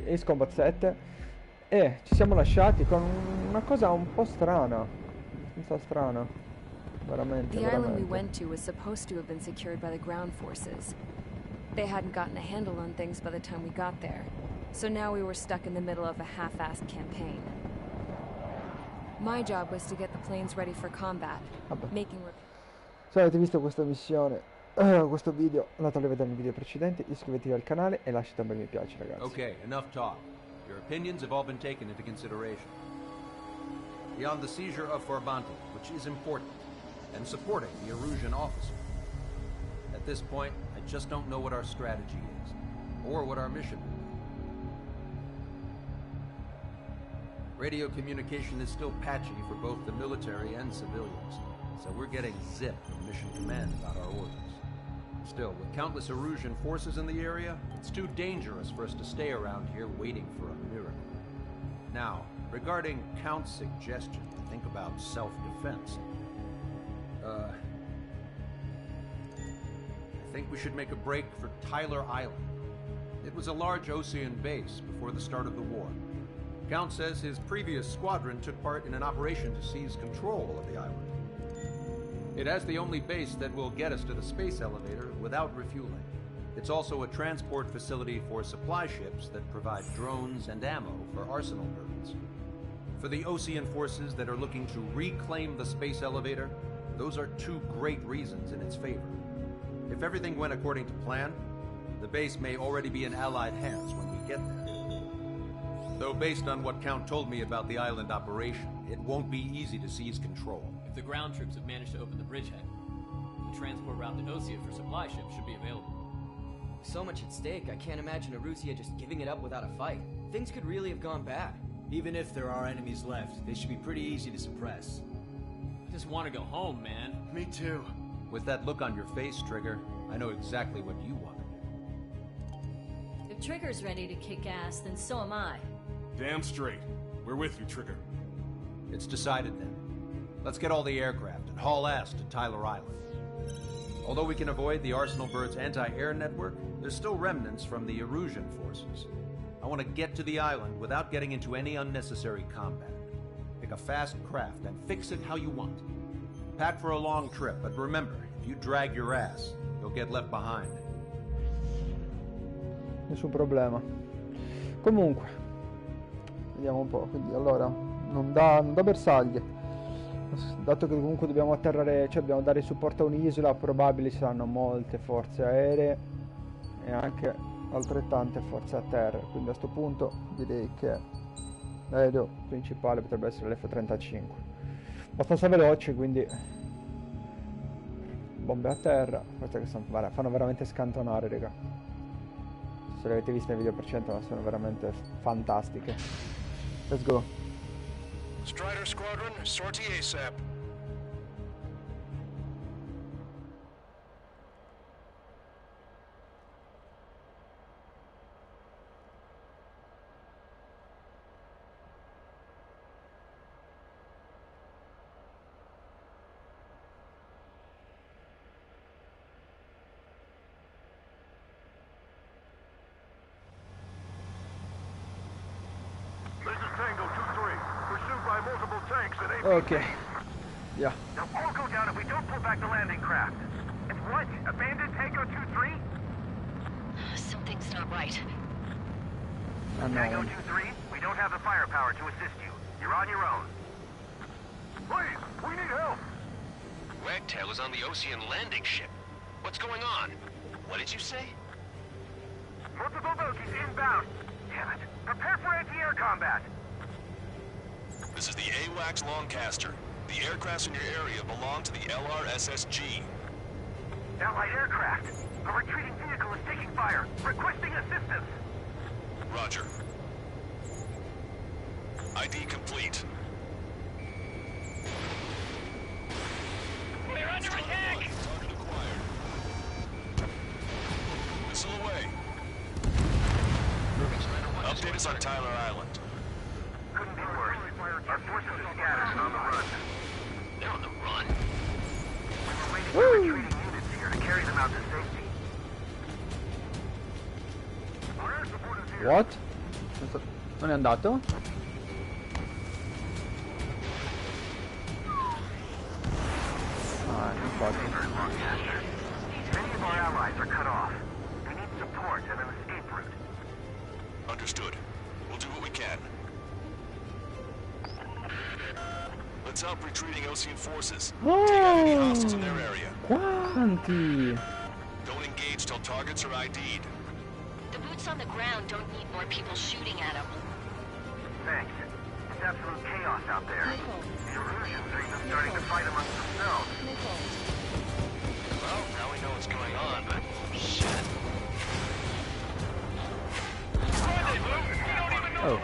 Ace Combat 7 e ci siamo lasciati con una cosa un po' strana, abbastanza strana, veramente, The island we veramente. went to was supposed to have been secured by the ground forces. They hadn't gotten a handle on things by the time we got there, so now we were stuck in the middle of a half-assed campaign. My job was to get the planes ready for combat, making... Se avete visto questa missione, questo video, andate a rivedere i video precedenti, iscrivetevi al canale e lasciate un bel mi piace, ragazzi. Okay, enough talk. Your opinions have all been taken into consideration. Beyond the seizure of Forbanti, which is important, and supporting the Erusian officer. At this point, I just don't know what our strategy is, or what our mission will be. Radio communication is still patchy for both the military and civilians, so we're getting zip from Mission Command about our orders. Still, with countless Erusian forces in the area, it's too dangerous for us to stay around here waiting for a miracle. Now, regarding Count's suggestion to think about self-defense, I think we should make a break for Tyler Island. It was a large Osean base before the start of the war. Count says his previous squadron took part in an operation to seize control of the island. It has the only base that will get us to the space elevator without refueling. It's also a transport facility for supply ships that provide drones and ammo for arsenal birds. For the Osean forces that are looking to reclaim the space elevator, those are two great reasons in its favor. If everything went according to plan, the base may already be in Allied hands when we get there. Though based on what Count told me about the island operation, it won't be easy to seize control. If the ground troops have managed to open the bridgehead, the transport route to Osea for supply ships should be available. With so much at stake, I can't imagine Erusia just giving it up without a fight. Things could really have gone bad. Even if there are enemies left, they should be pretty easy to suppress. I just want to go home, man. Me too. With that look on your face, Trigger, I know exactly what you want. If Trigger's ready to kick ass, then so am I. Damn straight. We're with you, Trigger. It's decided then. Let's get all the aircraft and haul ass to Tyler Island. Although we can avoid the Arsenal Bird's anti-air network, there's still remnants from the Erusian forces. I want to get to the island without getting into any unnecessary combat. Pick a fast craft and fix it how you want. Pack for a long trip, but remember, if you drag your ass, you'll get left behind. Nessun problema. Comunque, vediamo un po'. Quindi allora, non da bersaglie. Dato che comunque dobbiamo atterrare, cioè dobbiamo dare supporto a un'isola, probabile ci saranno molte forze aeree e anche altrettante forze a terra. Quindi a sto punto direi che l'aereo principale potrebbe essere l'F-35. Abbastanza veloce, quindi bombe a terra, queste che fanno veramente scantonare, raga. Se le avete viste nel video precedente, sono veramente fantastiche. Let's go. Strider Squadron, sortie ASAP. This is Tango 2-3. Pursued by multiple tanks at AP. Ok. Yeah. They'll all go down if we don't pull back the landing craft. And what? Abandoned Tango 2-3? Something's not right. Tango 2-3, we don't have the firepower to assist you. You're on your own. Please, we need help. Wagtail is on the Osean landing ship. What's going on? What did you say? Multiple bogies inbound. Damn it. Prepare for anti-air combat. This is the AWACS Longcaster. The aircrafts in your area belong to the LRSSG. Allied aircraft. A retreating vehicle is taking fire. Requesting assistance. Roger. ID complete. We're under attack! Target acquired. Missile away. Update us on Tyler Island. Couldn't be worse. Our forces are scattered and on the run. They're on the run. We were waiting for retreating units here to carry them out to safety. Our air support is here. What? Non è andato? Ah, infatti. Many of our allies are cut off. We need support and an escape route. Understood. We'll do what we can. Let's help retreating Osean forces. Take out any hostiles in their area. Quanti? Don't engage till targets are ID'd. The boots on the ground don't need more people shooting at them. Thanks. It's absolute chaos out there. The Erusians are even starting to fight amongst themselves. Well, now we know what's going on, but shit. Oh.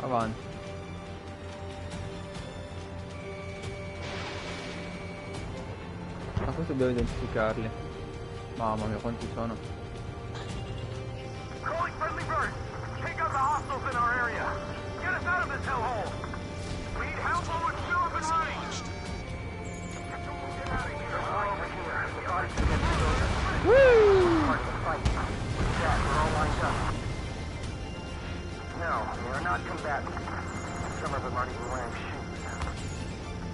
Avanti. Ma questo devo identificarli. Mamma mia, quanti sono. Calling friendly birds. Take out the hostiles in our area. Get us out of this hellhole. We need help while we're still up and running. Get out of here. We're over here. The bodies are getting closer. Woo! Part of the fight. Yeah, we're all lined up. No, we are not combatants. Some of them aren't even wearing shoes.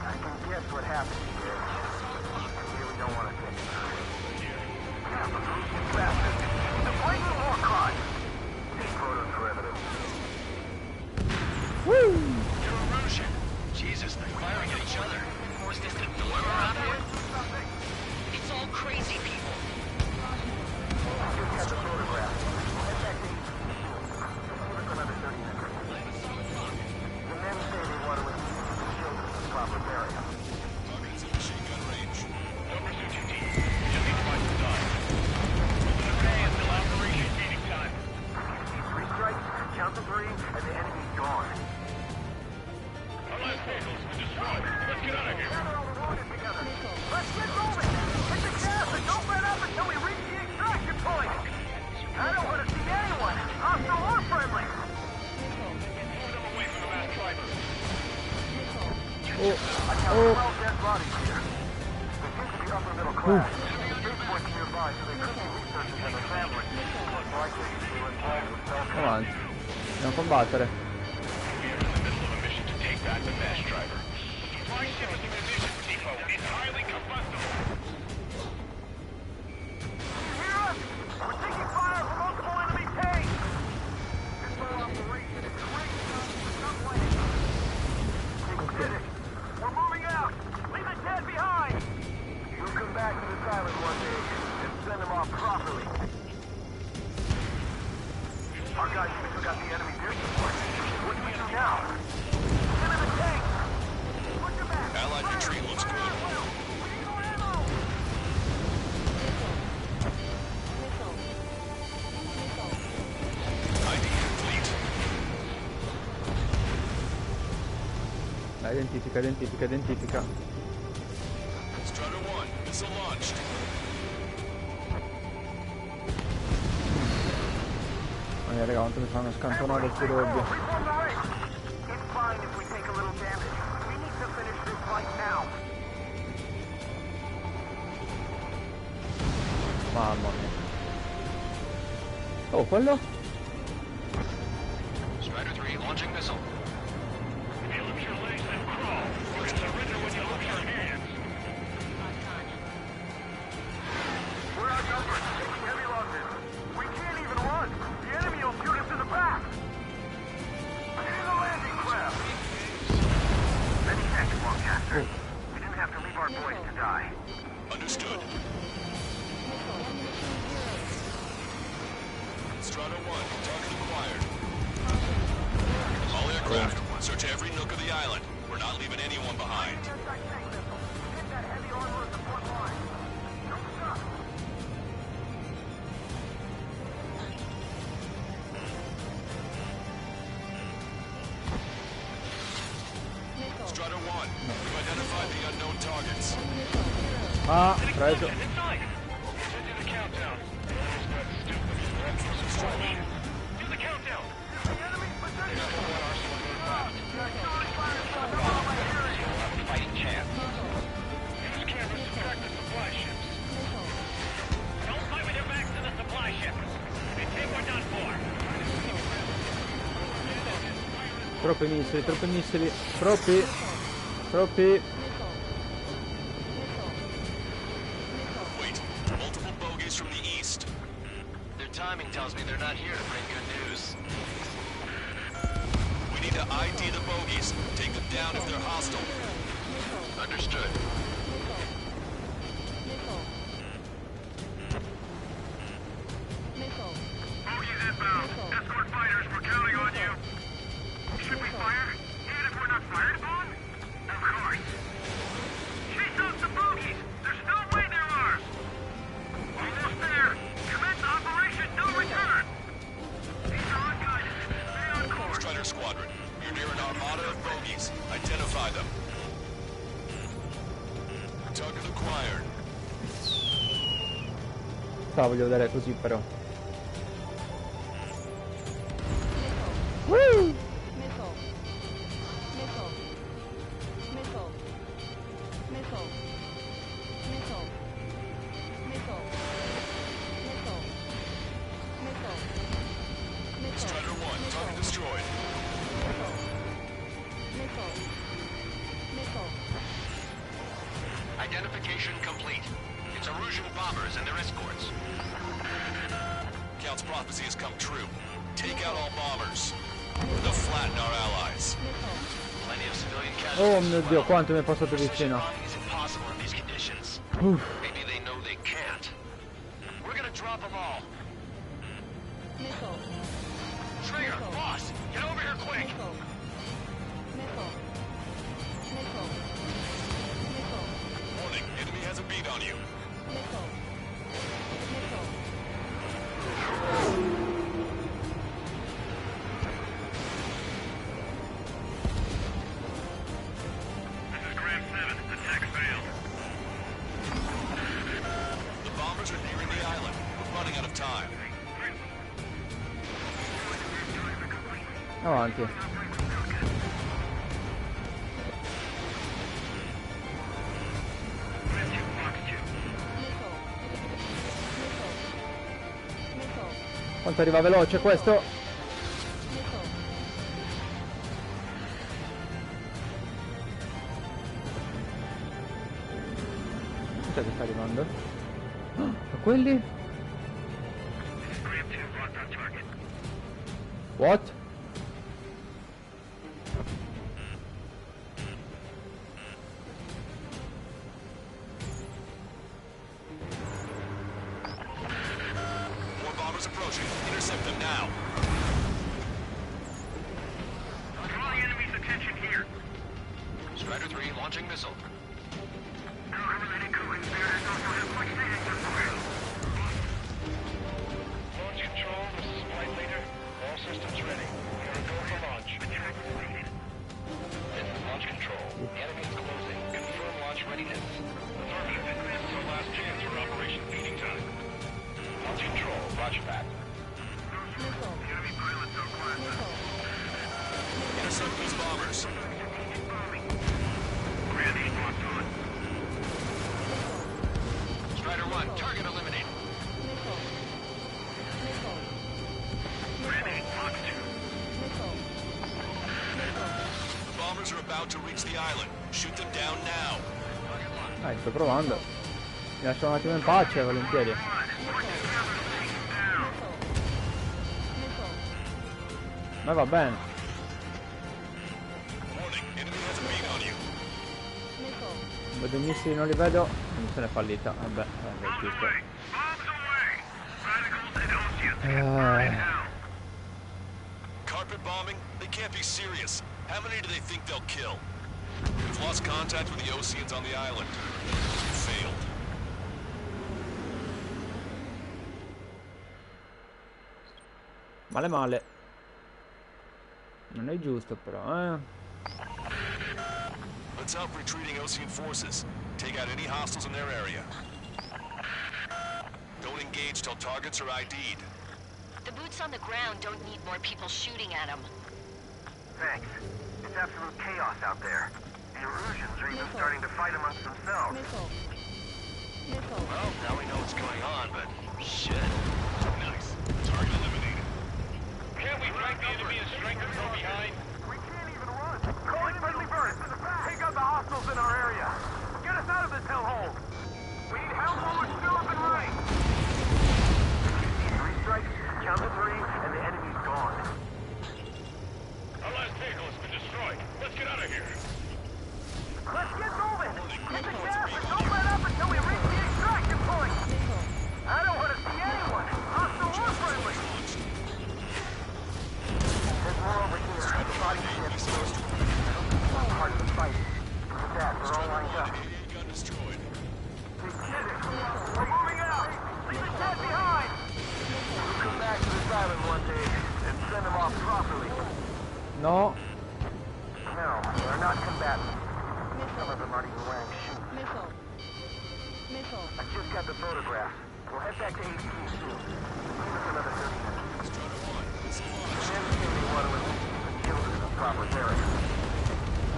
I can guess what happened here. I really don't want to think about it. Yeah, but who's the bastard? The blatant war crime! Take photos for evidence. Woo! Erusian. Jesus, they're firing at each other. Is this the norm around here? It's all crazy people. I just had the photograph. Head back to East. Give us another 30 minutes. The men say they want to remove the children in the proper burial. Targets in machine gun range. Number 2 team. Just need to find some time. The day until operation meeting time. Three strikes, count to 3, and the enemy's gone. Our last vehicles were destroyed. Let's get out of here. Gather all the wounded together. Let's get moving. Hit the gas and don't let up until we reach the extraction point. I don't want to see anyone, hostile or friendly. Move them away from the mass driver. I count 12 dead bodies here. They seem to be upper middle class. Big boys nearby, so they could be researchers and their families. Most likely, they were involved with self-defense. Avanti. Dobbiamo combattere. We are in the middle of a mission to take back the mass driver. The supply ship at the munitions depot is highly combustible. You hear us? We're taking fire from multiple enemy tanks. This whole operation is crazy. Stop fighting. We did it. We're moving out. Leave the dead behind. You'll come back to this island one day and send them off properly. Our guys even took out the enemy air support. What do we do now? Get in the tank! Push your back! Allied retreat looks good. We need more ammo! ID complete. Dai, identifica. Strutter 1, missile launched. Raga, quanto mi fanno scantonare questi robbi. It's fine if we take a little damage. We need to finish this fight now. Mamma mia. Oh, quello? Strider 3 launching missile. If you look your legs and crawl, you can surrender when you look your hands. We're outnumbered, taking heavy losses. We can't even run. The enemy will shoot us in the back. Hitting the landing craft. Many thanks, Longcaster. We didn't have to leave our boys to die. Understood. Strutter 1, target acquired. All aircraft, search every nook of the island. We're not leaving anyone behind. Hit that heavy armor at the front line. Don't stop. Strutter 1, we've identified the unknown targets. Ah, preso. Inside. Do the countdown. Stupid. Do the countdown. The enemy's position. Fighting chance. Troppi missili, troppi missili. Troppi. Troppi. Wait, multiple bogeys from the east. Their timing tells me they're not here to bring good news. We need to ID the bogeys. Take them down if they're hostile. Understood. Bogies inbound. Escort fighters, we're counting on you. Should we fire? Even if we're not fired upon? Of course. Chase out the bogies! There's no way they're ours! Almost there! Commence operation no return! These are unguided. Stay on course. Strider Squadron, you're near an armada of bogeys. Identify them. Target acquired. Voglio vedere così però. Woo! Strider 1, target destroyed. Identification complete. It's Erusian bombers and their escorts. Count's prophecy has come true. Take out all bombers. They'll flatten our allies. Plenty of civilian Oh casualties. mio Dio, quanto mi è passato vicino. Is impossible in these conditions. Uff. Maybe they know they can't. We're gonna drop them all. Trigger, boss, get over here quick. Warning, enemy has a beat on you. This is Graham 7. Attack failed. The bombers are nearing the island. We're running out of time. Avanti. Quanto arriva veloce questo? Cos'è che sta arrivando? Ah, quelli? What? More bombers approaching. Intercept them now. Draw the enemy's attention here. Strider 3 launching missile. Launch control, this is flight leader. All systems ready. We are go for launch. This is launch control. The enemy is closing. Confirm launch readiness. Affirmative. This is our last chance for Operation Feeding Time. Launch control, roger that. Enemy pilots are quiet. Intercept these bombers. Granny locked on. Strider 1, target eliminated. Granny locked 2. The bombers are about to reach the island. Shoot them down now. Dai, sto provando. Mi lascio un attimo in pace, volentieri. Ma va bene. Warning, enemy has a beat on you. Vedo i missili, non li vedo. Missione fallita. Vabbè, è giusto. Carpet bombing? They can't be serious. How many do they think they'll kill? We've lost contact with the Oceans on the island. Failed. Male male. Non è giusto però, eh. Let's help retreating Ocean forces. Take out any hostiles in their area. Don't engage till targets are ID'd. The boots on the ground don't need more people shooting at them. Thanks. It's absolute chaos out there. The Erusians are even starting to fight amongst themselves. Well, now we know what's going on, but shit. Nice. Target eliminated. Can't we drag the enemy and strengthen from behind? We can't Calling friendly birds. Take out the hostiles in our area. Get us out of this hellhole. We need help while we're still up and running. 3 strikes, count to 3, and the enemy's gone. Our last vehicle has been destroyed. Let's get out of here. Let's get moving. Hit the gas and don't let up until we reach the extraction point. I don't want to see anyone, hostile or friendly. There's more over here. The body ship. Part of the fight. With that, we're all lined up. Gun destroyed. We're moving out. Leave the cat behind. We'll come back to this island one day and send them off properly. No. No, they're not combatants. Some of them aren't even wearing shoes. I just got the photograph. We'll head back to AC soon. Give us another 30 minutes. Children in the proper area.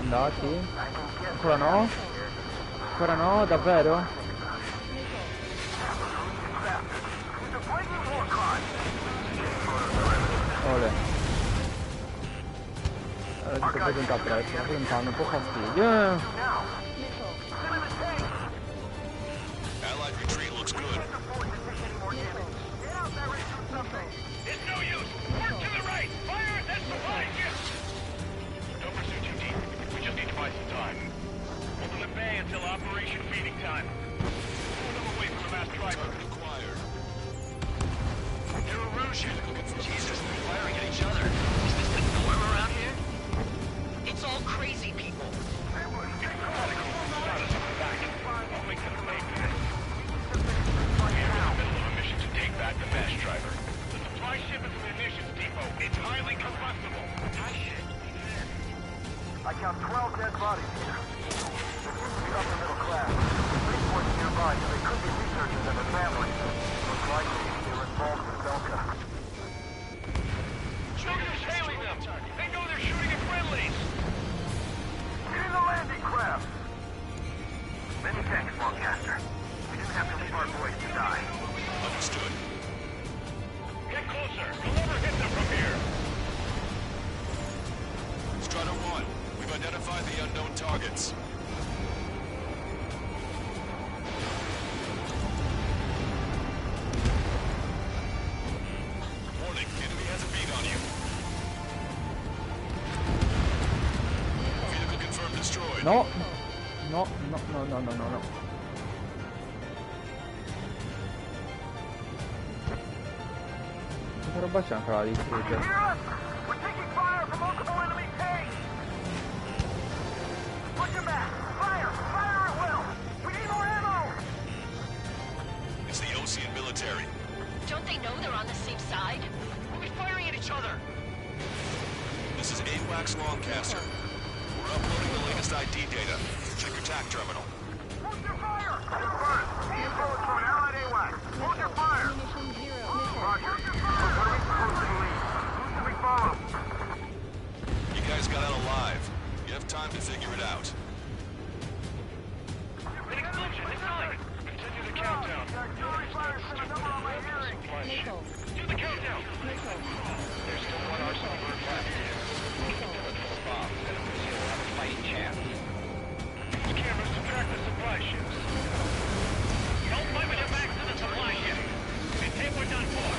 Andati. Ancora no? Ancora no? Davvero? Ole. Allora ti sto presentando presto, sto presentando un po' fastidio. Allied retreat looks good. It's no use. Work to the right. Fire at that supply ship. Don't pursue too deep. We just need to buy some time. Hold them at bay until Operation Feeding Time. Pull them away from the mass driver. Target acquired. They're erosion. Jesus, they're firing at each other. Is this the norm around here? It's all crazy people. I'll make them pay for this. We're in the middle of a mission to take back the mass driver. The supply ship is a munitions depot. It's highly combustible. I count 12 dead bodies here. They seem to be upper middle class. Spaceports nearby, so they could be researchers and their families. Most likely, they were involved with Delta. Shooters hailing them. They know they're shooting at friendlies. Get in the landing craft! Many thanks, Longcaster. We didn't have to leave our boys to die. Understood. Get closer. You'll never hit them from here. Strider 1, we've identified the unknown targets. Warning, enemy has a beat on you. Vehicle confirmed destroyed. No. No. Che roba c'è anche la You distrugge? hear us? We're taking fire from multiple enemy tanks! Push them back! Fire! Fire at will! We need more ammo! It's the Ocean military. Don't they know they're on the same side? We'll be firing at each other. This is AWACS Longcaster. We're uploading the latest ID data. Check your TAC terminal. Hold your fire! Confirmed. Info from an allied AWAC. Hold your fire! Roger. What are we supposed to believe? Who should we follow? You guys got out alive. You have time to figure it out. An explosion. It's coming. Continue the countdown. Artillery fire sent a number on my hearing. Do the countdown. There's still one arsenal bird left. Keep it full of bombs, and we'll have a fighting chance. Use cameras to track the supply ships. Don't fight with your backs to the supply ship. We think we're done for.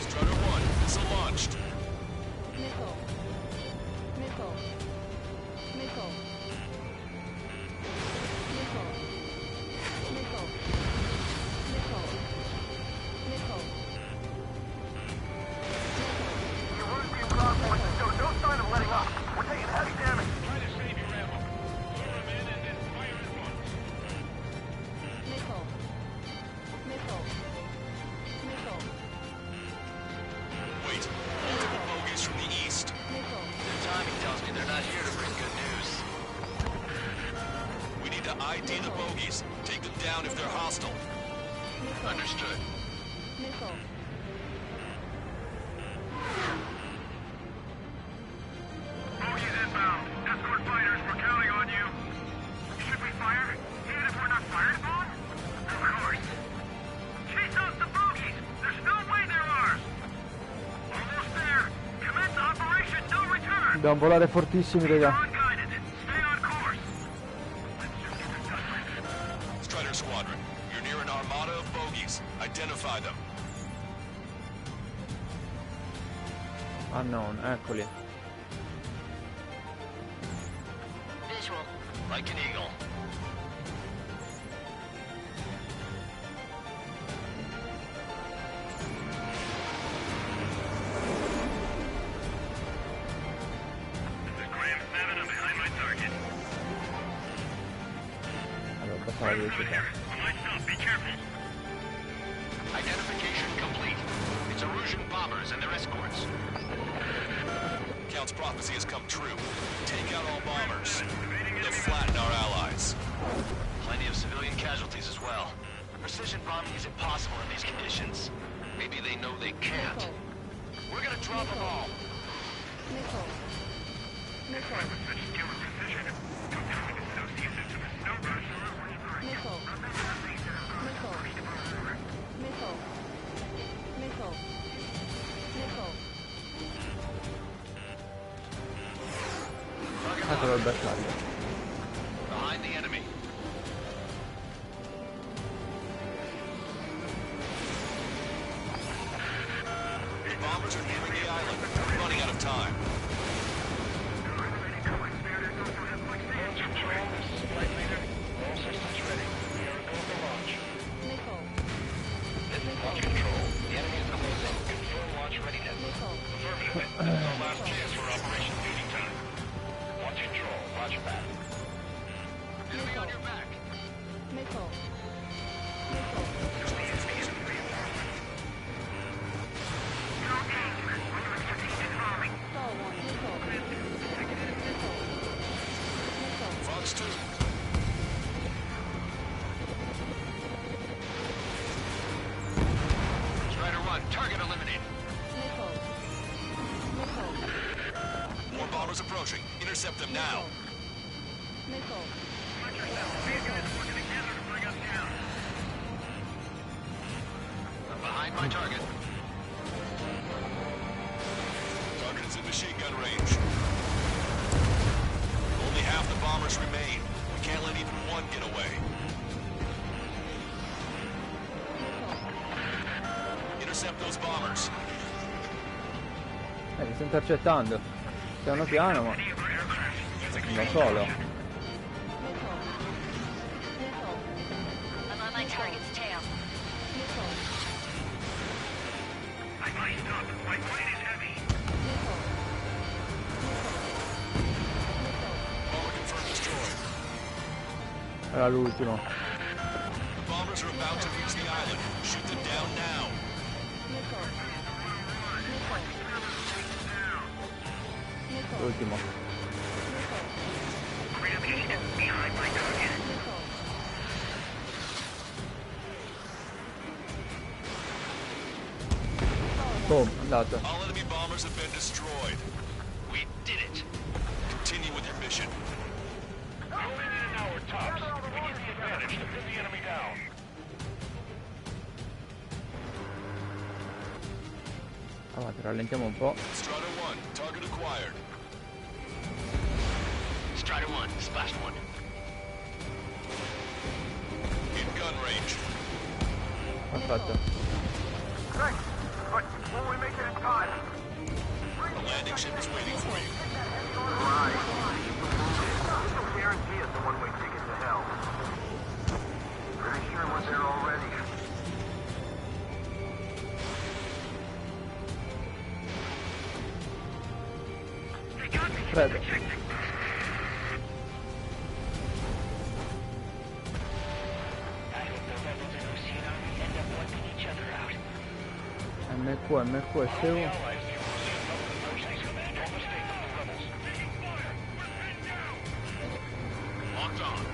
Strider 1, missile launched. Your route being ground forces show no sign of letting up. We're taking heavy damage. Try to save your ammo. Lure them in and then fire at once. Wait, multiple bogeys from the east. Their timing tells me they're not here to bring good news. We need to ID the bogeys. Take them down if they're hostile. Understood. Bogies inbound. Escort fighters, we're counting on you. Should we fire? Even if we're not fired upon? Of course. Chase out the bogies! There's no way they're ours! Dobbiamo volare fortissimi, raga. Strider Squadron, you're near an armada of bogies. Identify them. Unknown, eccoli. Visual. Like an eagle. Allora, passare la velocità. Identification complete. It's Erusian bombers and their escorts. Count's prophecy has come true. Take out all bombers. They'll flatten our allies. Plenty of civilian casualties as well. Precision bombing is impossible in these conditions. Maybe they know they can't. We're gonna drop them all. Missile. Missile. Missile. Missile. Missile. Missile. Missile. Eccolo il bersaglio. Behind the enemy. The bombers are nearing the island. We're running out of time. Launch control, this is flight leader. All systems ready. We are go for launch. Missile. This is launch control. The enemy is closing. Confirm launch readiness. Affirmative. This is our last chance for Operation Feeding Time. Launch control. Roger that. Enemy on your back. Missile. Missile. Stall warning. Missile. Missile. Missile. Fox 2. Strider 1, target eliminated. Missile. Missile. More bombers approaching. Intercept them now. Missile. I'm behind my target. Target is in machine gun range. Only half the bombers remain. We can't let even one get away. Intercept those bombers. Li sto intercettando. Piano piano, ma... Da solo. I'm on my target's tail. Bomber confirmed destroyed. Era l'ultimo. The bombers are about to reach the island. Shoot them down now. L'ultimo. Boom, andato. All enemy bombers have been destroyed. We did it. Continue with your mission. Hold in an hour tops. We need the advantage to pin the enemy down. Avanti, rallentiamo un po'. Strider 1, target acquired. Strider 1, splashed 1. In gun range. Perfetto. Thanks, but will we make it in time? The landing ship is waiting for you. Right. This will guarantee us a one-way ticket to hell. Pretty sure we're there already. Prego. MQ è scemo. Locked on.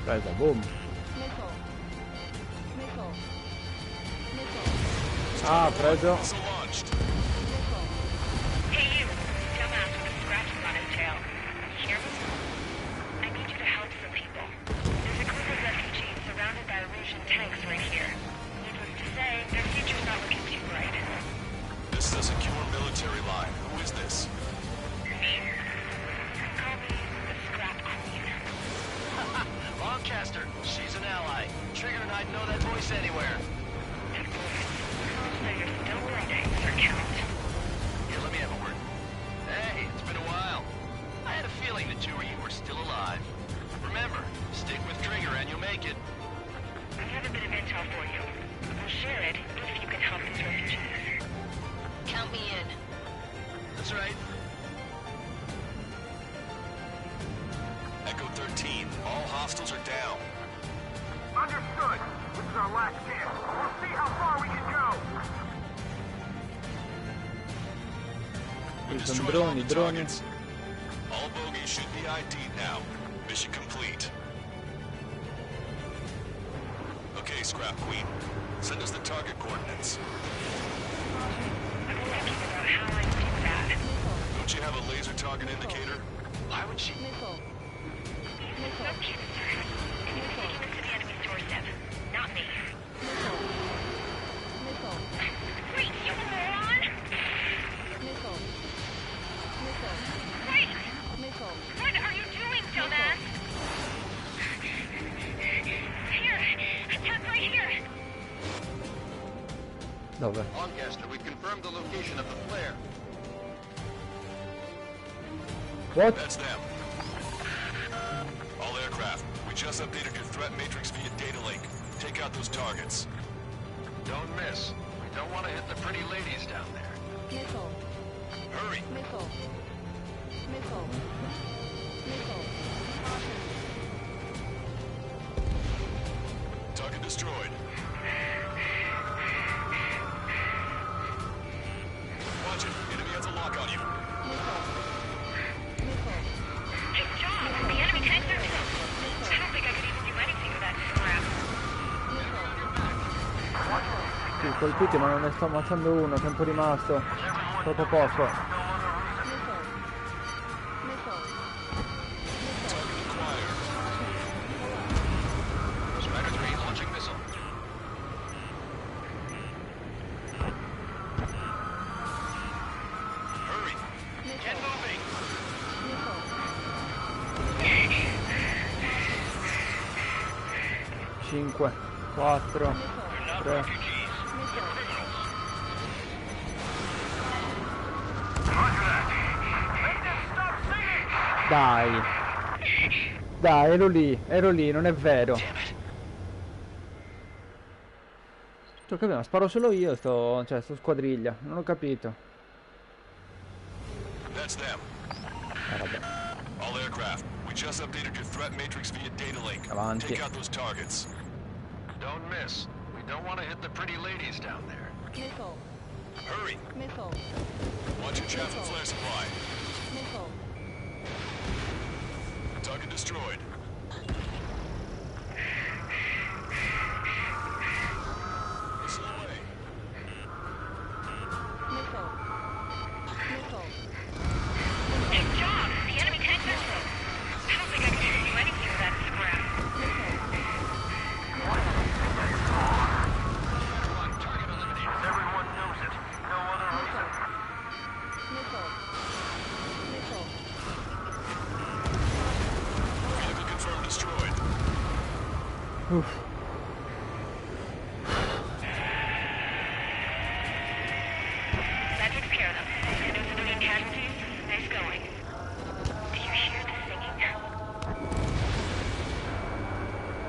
Presa, boom. Ah, preso. Missile launched. Hey you, dumbass with the scratches on his tail. You hear me? I need you to help some people. There's a group of refugees surrounded by Erusian tanks right here. Needless to say, their future's not looking too bright. This is a secure military military line. Who is this? Call me the Scrap Queen. Lancaster, she's an ally. Trigger and I'd know that voice anywhere. So you're still breathing, Sir Count. Here, let me have a word. Hey, it's been a while. I had a feeling the two of you were still alive. Remember, stick with Trigger and you'll make it. I have a bit of intel for you. We'll share it if you can help these refugees. Count me in. That's right. Echo 13, all hostiles are down. Understood. This is our last chance. We'll see how far we can go. We Sono destroyed all droni, the droni. targets. All bogies should be ID'd now. Mission complete. Okay, Scrap Queen. Send us the target coordinates. I'm thinking about how I do that. Don't you have a laser target indicator? Why would she... No kidding, sir. And you're taking this to the enemy's doorstep. Not me. Wait, you moron! Wait! What are you doing, dumbass? Here! Attack right here! Dove? Lancaster, we've confirmed the location of the flare. What? That's them. All aircraft, we just updated your threat matrix via data link. Take out those targets. Don't miss. We don't want to hit the pretty ladies down there. Hurry! Target destroyed. Watch it. Enemy has a lock on you. Hey, John! The enemy tanks are too. I don't think I could even do anything with that scrap. Sì, colpiti ma non ne sto ammazzando uno, tempo rimasto. Troppo poco. Target acquired. Strider 3 launching missile. Hurry! Get moving! 5, 4, 3. Dai. Dai, ero lì, non è vero. Sto capendo, sparo solo io, sto squadriglia, non ho capito. That's them. Vabbè. All aircraft, we just updated your threat matrix via data link. Avanti. Take out those targets. Don't miss. We don't want to hit the pretty ladies down there. Hurry! Watch your chaff and flare supply. Target destroyed. Missile away. Hey, John! The enemy tanks are too. I don't think I could even do anything with that scrap. Target eliminated. Everyone knows it. No other reason. Vehicle confirmed destroyed. Uff. That takes care of them. And no civilian casualties? Nice going. Do you hear the singing?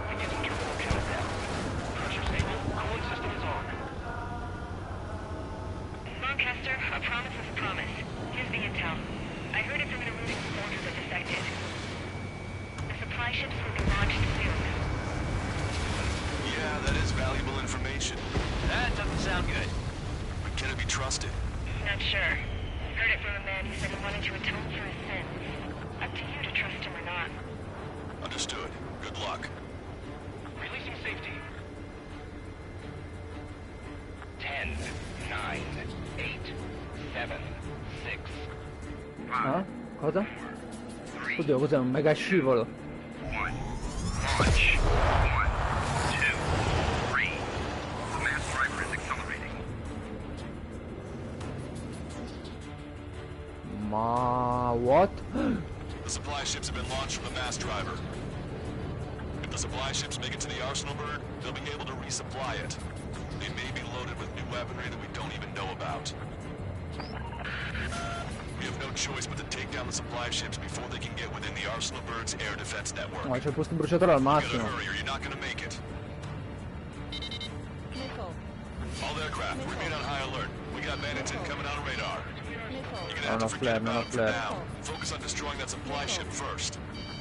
We need to turbo count down. Pressure stable. Cooling system is on. Lancaster, a promise is a promise. Here's the intel. I heard it from an Erudic soldier that defected. The supply ships will be launched soon. Yeah, that is valuable information. That doesn't sound good. But can it be trusted? Not sure. Heard it from a man who said he wanted to atone for his sins. Up to you to trust him or not. Understood. Good luck. Releasing safety. 10, 9, 8, 7, 6. Ah? Cosa? Oddio, cos'è un mega scivolo? 1. Launch. 1, 2, 3. The mass driver is accelerating. Ma... what? The supply ships have been launched from the mass driver. If the supply ships make it to the arsenal bird, they'll be able to resupply it. They may be loaded with new weaponry that we don't even know about. We have no choice but to take down the supply ships before they can get within the arsenal bird's air defense network. Ma c'è il posto bruciatore al You massimo. gotta hurry or you're not gonna make it. All aircraft, remain on high alert. We got bandits incoming on radar. You're gonna have to forget about it for now. Focus on destroying that supply ship first.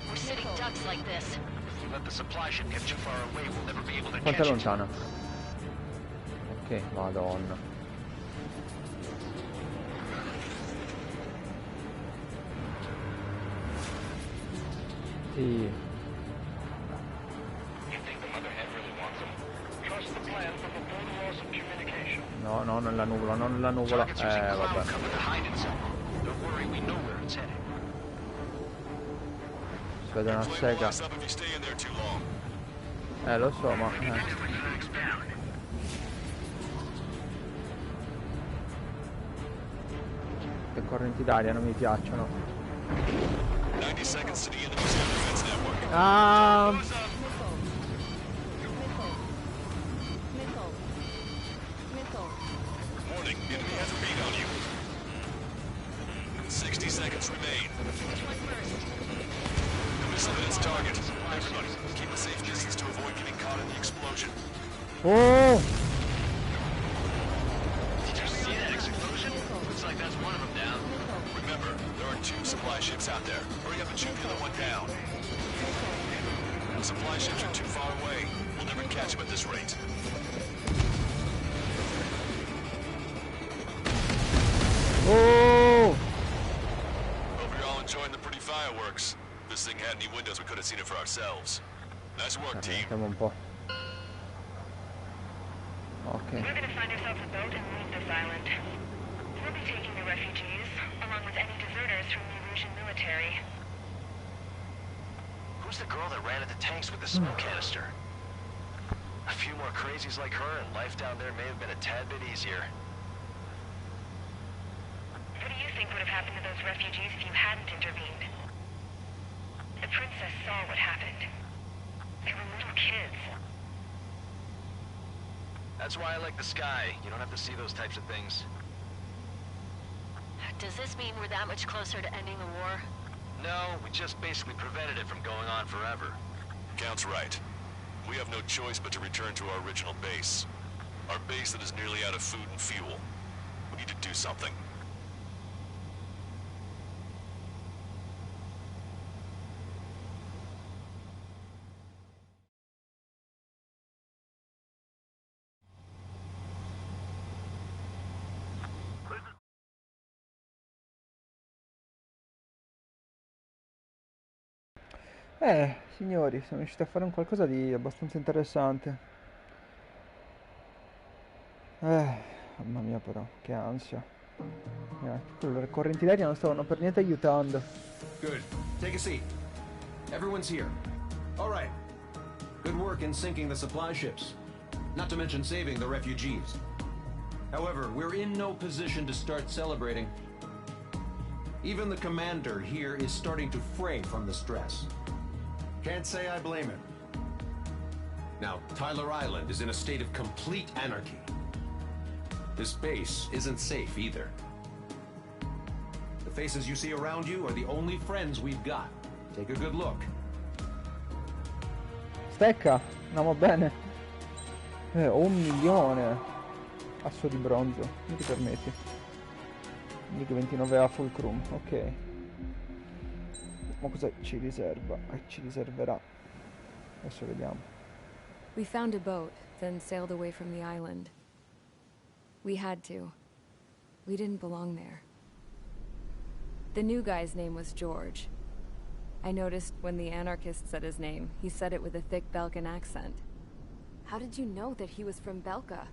We're sitting ducks like this. If we let the supply ship get too far away, we'll never be able to Quanto è catch it. lontana? Ok, madonna. Sì. You think the Motherhead really wants them? Trust the plan, but before the loss of communication. No, no, nella nuvola, non nella nuvola. Target's using cloud Vabbè. cover to hide itself. Don't worry, we know where it's headed. Si vede una Flame sega. will light up if you stay in there too long. Lo so, ma... Le correnti d'aria non mi piacciono. 90 seconds to the enemy's air defense network. Ah! Warning, enemy has a beat on you. 60 seconds remain. The missile hit its target. Everybody, keep a safe distance to avoid getting caught in the explosion. Oh! Did you see that explosion? Looks like that's one of them down. Remember, there are 2 supply ships out there. Hurry up and shoot the other one down. The supply ships are too far away. We'll never catch them at this rate. Oh! Hope you're all enjoying the pretty fireworks. If this thing had any windows, we could have seen it for ourselves. Nice work, team. Aspettiamo un po'. Ok. We're gonna find ourselves a boat and leave this island. We'll be taking the refugees, along with any deserters from the Erusian military. Who's the girl that ran at the tanks with the smoke canister? A few more crazies like her, and life down there may have been a tad bit easier. What do you think would have happened to those refugees if you hadn't intervened? The princess saw what happened. They were little kids. That's why I like the sky. You don't have to see those types of things. Does this mean we're that much closer to ending the war? No, we just basically prevented it from going on forever. Count's right. We have no choice but to return to our original base. Our base that is nearly out of food and fuel. We need to do something. Signori, siamo riusciti a fare un qualcosa di abbastanza interessante. Mamma mia però, che ansia. Le correnti d'aria non stavano per niente aiutando. Good. Take a seat. Everyone's here. All right. Good work in sinking the supply ships. Not to mention saving the refugees. However, we're in no position to start celebrating. Even the commander here is starting to fray from the stress. Can't say I blame him. Now, Tyler Island is in a state of complete anarchy. This base isn't safe either. The faces you see around you are the only friends we've got. Take a good look. Stecca, andiamo bene. Ho 1 milione. Asso di bronzo, mi ti permetti? MiG 29 a fulcrum, ok. Ma cosa ci riserva? Ci riserverà. Adesso vediamo. We found a boat, then sailed away from the island. We had to. We didn't belong there. The new guy's name was George. I noticed when the anarchist said his name, he said it with a thick Belkan accent. How did you know that he was from Belka?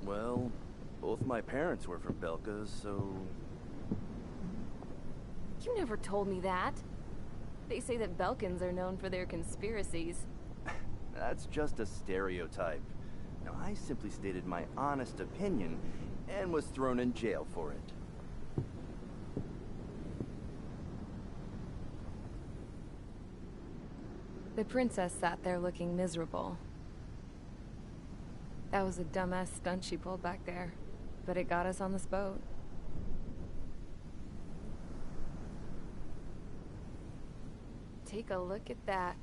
Well, both my parents were from Belka, so... You never told me that. They say that Belkans are known for their conspiracies. That's just a stereotype. Now, I simply stated my honest opinion and was thrown in jail for it. The princess sat there looking miserable. That was a dumbass stunt she pulled back there, but it got us on this boat. Take a look at that.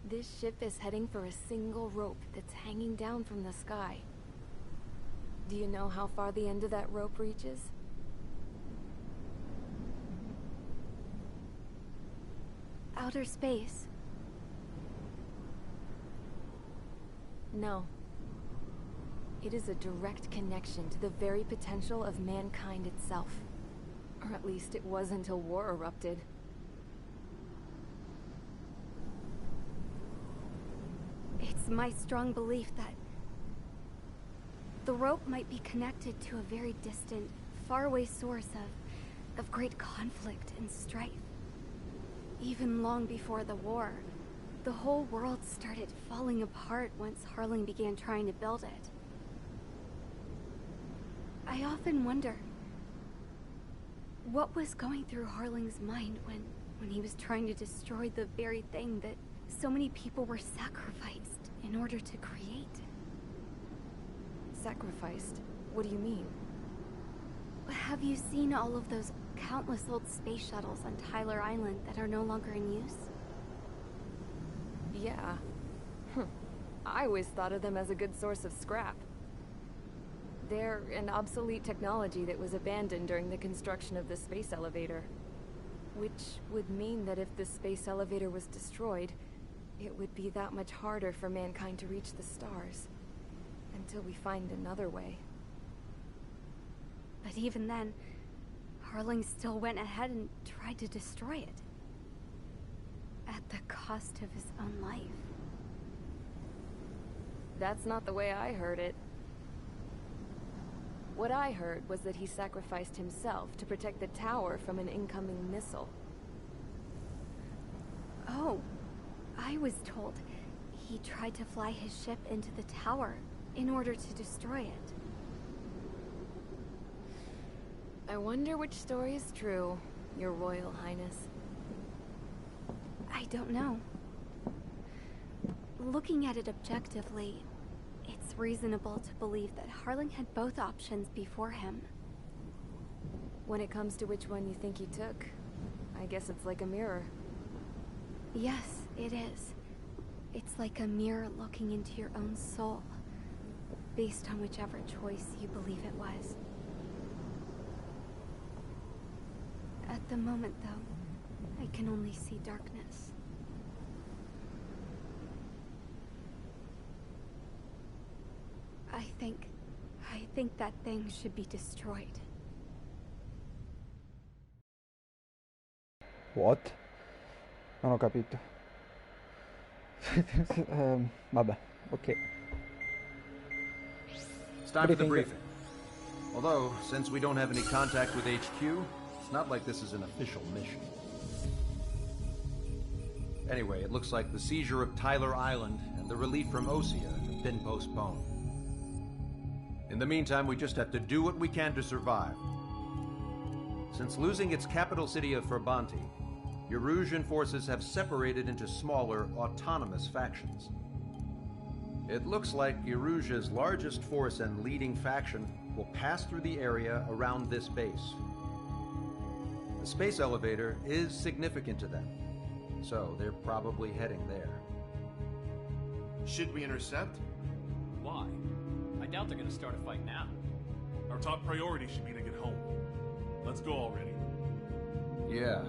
This ship is heading for a single rope that's hanging down from the sky. Do you know how far the end of that rope reaches? Outer space. No. It is a direct connection to the very potential of mankind itself. Or at least it was until war erupted. It's my strong belief that the rope might be connected to a very distant, faraway source of great conflict and strife. Even long before the war, the whole world started falling apart once Harling began trying to build it. I often wonder what was going through Harling's mind when he was trying to destroy the very thing that so many people were sacrificed in order to create. Sacrificed? What do you mean? Have you seen all of those countless old space shuttles on Tyler Island that are no longer in use? Yeah. I always thought of them as a good source of scrap. They're an obsolete technology that was abandoned during the construction of the space elevator. Which would mean that if the space elevator was destroyed, it would be that much harder for mankind to reach the stars. Until we find another way. But even then, Harling still went ahead and tried to destroy it. At the cost of his own life. That's not the way I heard it. What I heard was that he sacrificed himself to protect the tower from an incoming missile. Oh, I was told he tried to fly his ship into the tower in order to destroy it. I wonder which story is true, Your Royal Highness. I don't know. Looking at it objectively, it's reasonable to believe that Harling had both options before him. When it comes to which one you think he took, I guess it's like a mirror. Yes, it is. It's like a mirror looking into your own soul, based on whichever choice you believe it was. At the moment, though, I can only see darkness. I think that thing should be destroyed. What? Non ho capito. Vabbè, ok. It's time for the briefing. Although, since we don't have any contact with HQ, it's not like this is an official mission. Anyway, it looks like the seizure of Tyler Island and the relief from Osea have been postponed. In the meantime, we just have to do what we can to survive. Since losing its capital city of Ferbanti, Erusian forces have separated into smaller, autonomous factions. It looks like Erusia's largest force and leading faction will pass through the area around this base. The space elevator is significant to them, so they're probably heading there. Should we intercept? Why? I doubt they're gonna start a fight now. Our top priority should be to get home. Let's go already. Yeah.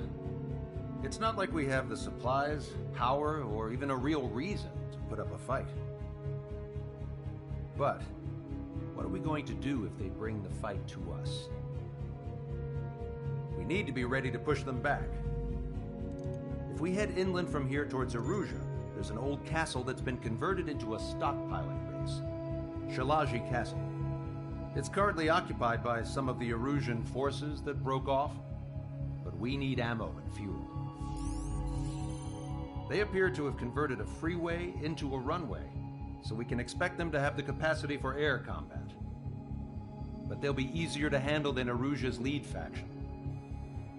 It's not like we have the supplies, power, or even a real reason to put up a fight. But, what are we going to do if they bring the fight to us? We need to be ready to push them back. If we head inland from here towards Erusia, there's an old castle that's been converted into a stockpiling base. Shalaji Castle. It's currently occupied by some of the Erusian forces that broke off, but we need ammo and fuel. They appear to have converted a freeway into a runway, so we can expect them to have the capacity for air combat. But they'll be easier to handle than Erusia's lead faction.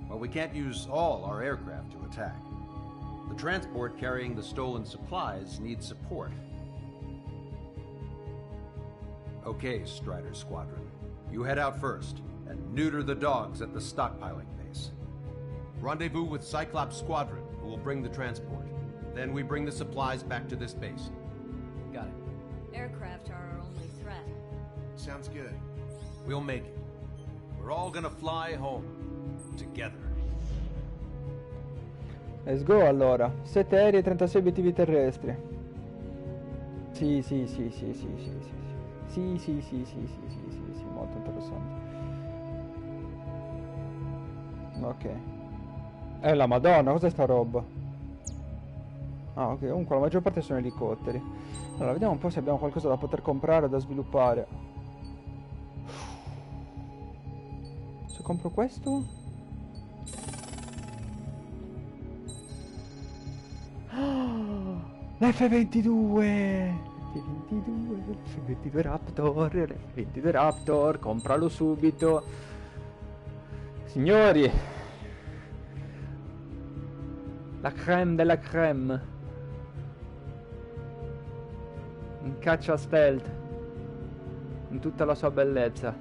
Well, we can't use all our aircraft to attack. The transport carrying the stolen supplies needs support. Okay, Strider Squadron. You head out first, and neuter the dogs at the stockpiling base. Rendezvous with Cyclops Squadron, who will bring the transport. Then we bring the supplies back to this base. Got it. Aircraft are our only threat. Sounds good. We'll make it. We're all gonna fly home. Together. Let's go allora. 7 aerei e 36 obiettivi terrestri. Sì, molto interessante. Ok. La Madonna, cos'è sta roba? Ah, ok, comunque la maggior parte sono elicotteri. Allora, vediamo un po' se abbiamo qualcosa da poter comprare o da sviluppare. Se compro questo... L'F-22! L'F-22 Raptor, l'F-22 Raptor, compralo subito. Signori, la creme della creme. Un caccia stealth in tutta la sua bellezza.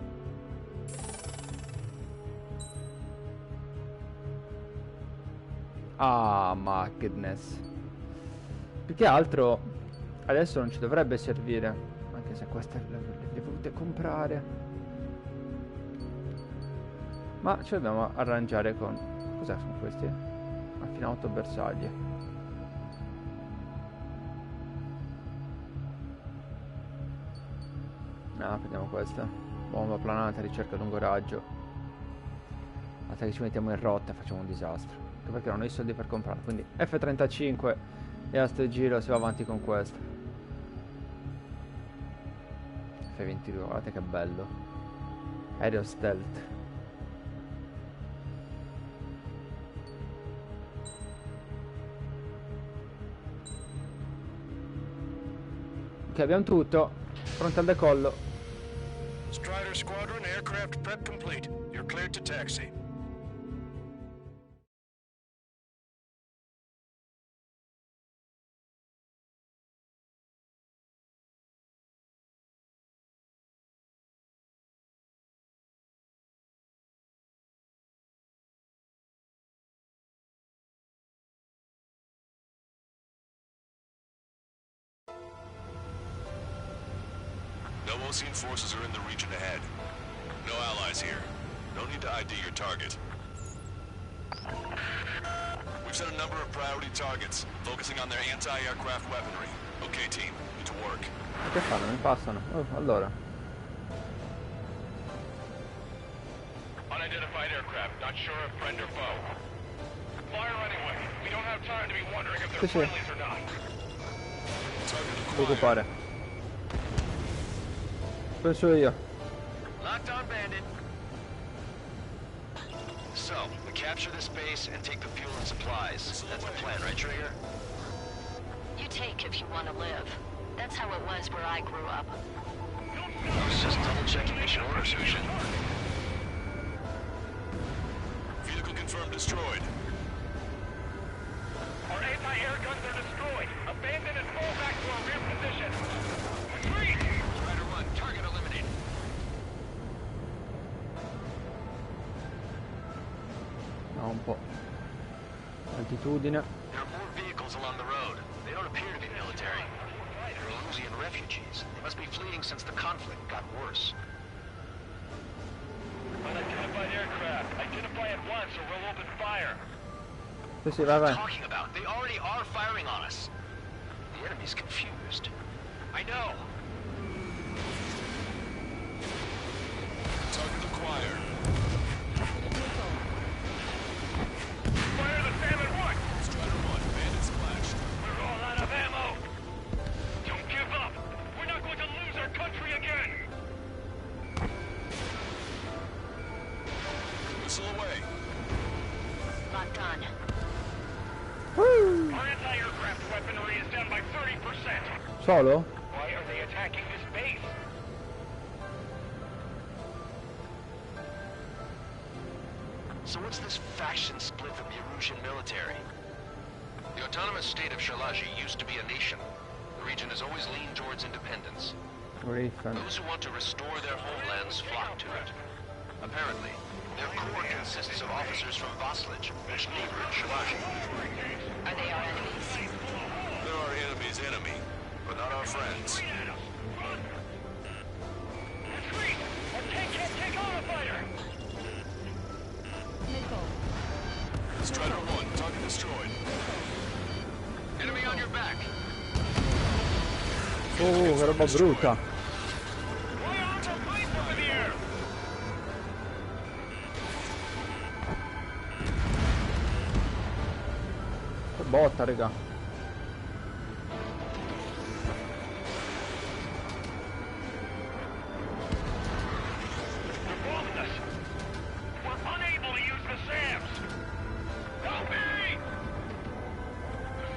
Ah, ma goodness. Più che altro adesso non ci dovrebbe servire, anche se queste le volute comprare. Ma ci dobbiamo arrangiare con... Cos'è sono questi? Fino a 8 bersagli. No, prendiamo questa. Bomba planata, ricerca a lungo raggio. Basta che ci mettiamo in rotta e facciamo un disastro. Anche perché non ho i soldi per comprarla. Quindi F-35 e a sto giro si va avanti con questo. F-22, guardate che bello. Aereo stealth. Ok, abbiamo tutto. Pronto al decollo. Strider Squadron, aircraft prep complete. You're cleared to taxi. No Ocean forces are in the region ahead. No allies here. No need to ID your target. We've set a number of priority targets, focusing on their anti-aircraft weaponry. Okay, team, get to work. Che fanno? Mi passano. Oh, allora. Unidentified aircraft, not sure if friend or foe. Fire anyway. We don't have time to be wondering if they're friendlies or not. Non preoccupare. Penso io. Locked on, bandit. So, we capture this base and take the fuel and supplies. That's the plan, right, Trigger? You take if you want to live. That's how it was where I grew up. I was just double-checking mission orders, Hushin. Vehicle confirmed destroyed. Our anti-air guns are destroyed. Abandon and fall back to our rear position. Retreat! Try to run. Target eliminated. No, un po'. Altitudine. There are more vehicles along the road. They don't appear to be military. They're Elusian refugees. They must be fleeing since the conflict got worse. Unidentified aircraft. Identify at once or we'll open fire. Sì, vai, vai. Talking about? They already are firing on us. The enemy's confused. I know. Target acquired. Fire the Salmon 1! Strider 1, bandit splashed. We're all out of ammo! Don't give up! We're not going to lose our country again! Missile away. Locked on. Woo! Our anti-aircraft weaponry is down by 30%. Solo? Why are they attacking this base? So what's this faction split from the Erusian military? The autonomous state of Shalaji used to be a nation. The region has always leaned towards independence. Those who want to restore their homelands flock to it. Apparently, their core consists of officers from Vaslij, which neighbored Shalaji. Are they our enemies? They're our enemy's enemy, but not our friends. Retreat! Our tank can't take on a fighter! Strider 1, target destroyed. Enemy on your back! Oh, che roba brutta. Che botta, raga.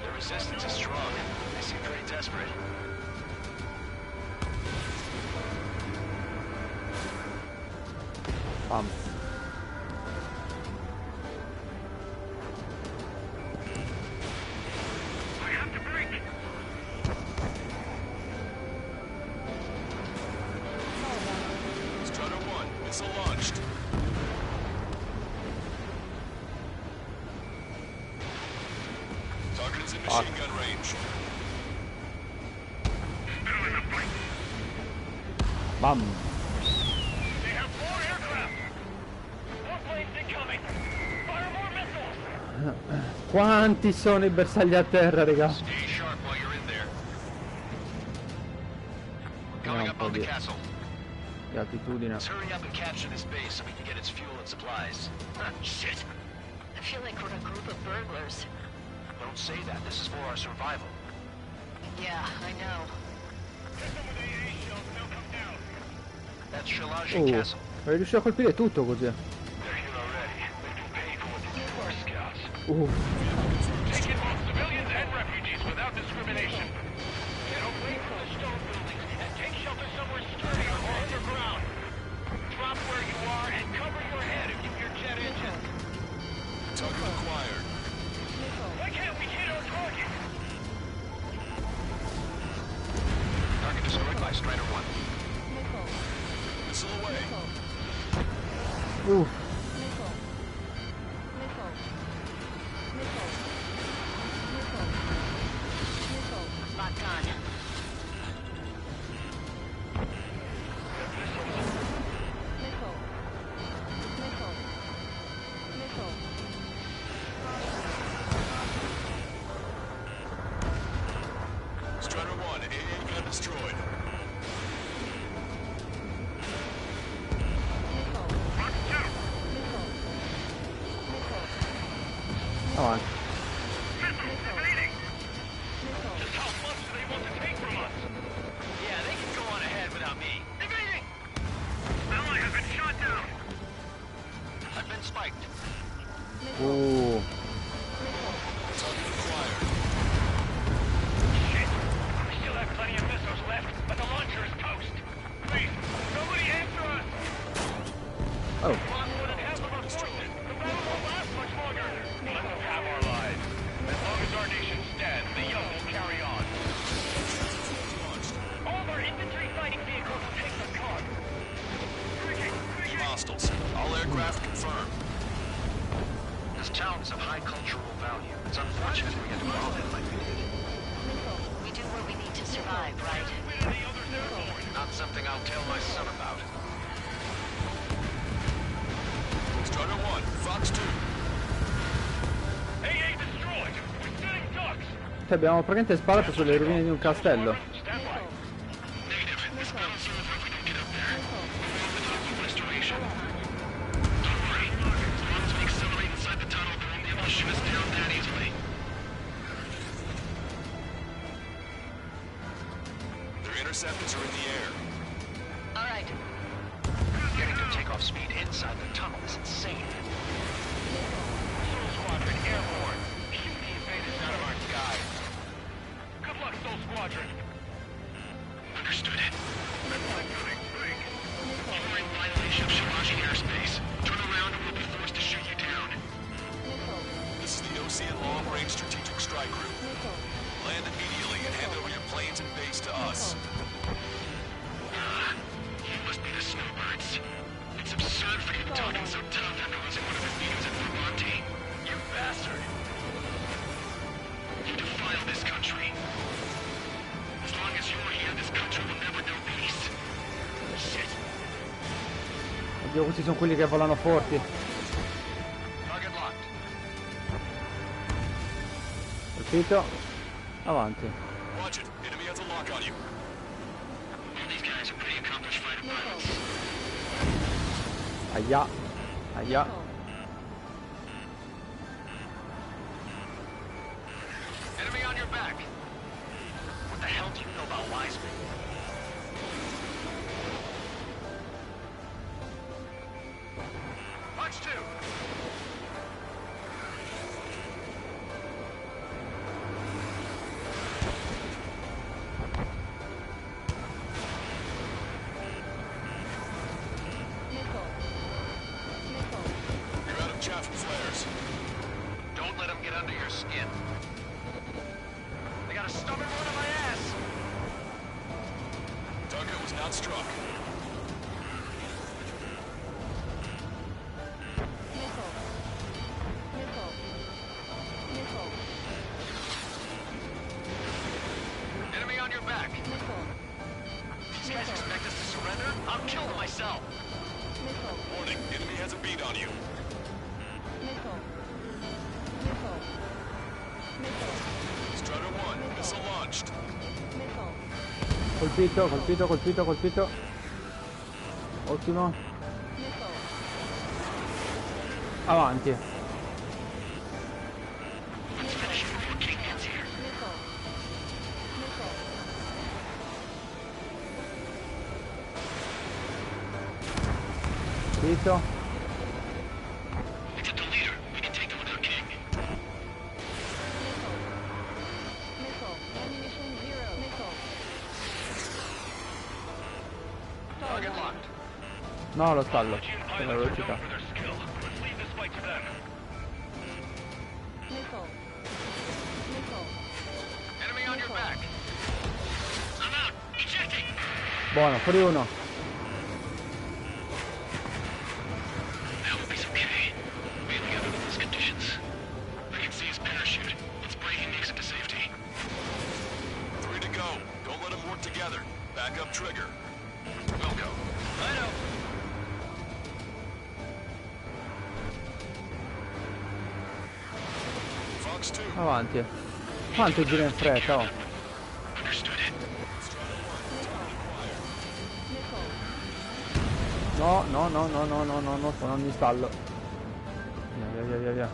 The resistance is strong. They seem pretty desperate. Bam. Strider 1, missile launched. Target is in machine gun range. Bam. They have 4 aircraft! 4 planes incoming! Fire more missiles! Quanti sono i bersagli a terra, raga? Stay sharp while you're in there. Coming up on the castle. Di altitudine. Let's hurry up and capture this base so we can get its fuel and supplies. Shit! I feel like we're a group of burglars. Don't say that. This is for our survival. Yeah, I know. That's Shalaji Oh, Castle. è riuscito a colpire tutto così. They're here already. They've been paid for what they did to our scouts. Take in both civilians and refugees without discrimination. Get away from the stone buildings and take shelter somewhere sturdier or underground. Drop where you are and cover your head if you hear jet engines. Target acquired. Why can't we hit our target? Target destroyed by Strider 1. Missile away. Locked on. Strider 1, AA gun destroyed. Avanti. Just how much do they want to take from us? Yeah, they can go on ahead without me. Evading! Ally has been shot down. I've been spiked. Oh. Target acquired. Shit! We still have plenty of missiles left, but the launcher is toast. Please, somebody answer us! Oh. Lost more than half of our forces. The battle won't last much longer. Let them have our lives. As long as our nation stands, the young will carry on. All of our infantry fighting vehicles will take the car. Hostiles. All aircraft confirmed. This town is of high cultural value. It's unfortunate we get involved in it like we did. We do what we need to survive, right? Not something I'll tell my son about. Strider 1, Fox 2. AA destroyed. We're setting ducks. Cioè abbiamo praticamente sparato sulle rovine di un castello. Their interceptors are in the air. All right. Getting to takeoff speed inside the tunnel is insane. Soul Squadron airborne. Shoot the invaders out of our skies. Good luck, Soul Squadron. Understood. You're in violation of Shalaji airspace. Turn around and we'll be forced to shoot you down. This is the OCN long-range strategic strike been talking so tough after losing one of his leaders at Vermonti. You bastard! You defile this country. As long as you're here, this country will never know peace. Shit. Oddio, questi sono quelli che volano forti. Target locked. Colpito. Avanti. Watch it. Enemy has a lock on you. All these guys are pretty accomplished fighter pilots. Aia. Aia. Enemy on your back. What the hell do you know about Wiseman? Punch 2. You're out of chaff and flares. Don't let them get under your skin. They got a stubborn one on my ass. Target was not struck. Enemy on your back. These guys expect us to surrender? I'll kill them myself. Warning, enemy has a beat on you. Strutter 1, missile launched. Colpito, colpito, colpito, colpito. Ottimo. Avanti. Colpito. We took the leader. We can take them with our king. Target locked. No, lo stallo. Per la velocità. For their skill. Let's leave this fight to them. Enemy on your back. I'm out. Ejecting. Buono, fuori uno. That will be okay. We only got under those conditions. I can see his parachute. Let's pray he makes it to safety. 3 to go. Don't let them work together. Back up trigger. We'll go. I know. Fox 2. Avanti. Quanto gira in fretta, oh. Understood it. No, no, no, no, no, no, no, no, non mi stallo. Via, via, via, via.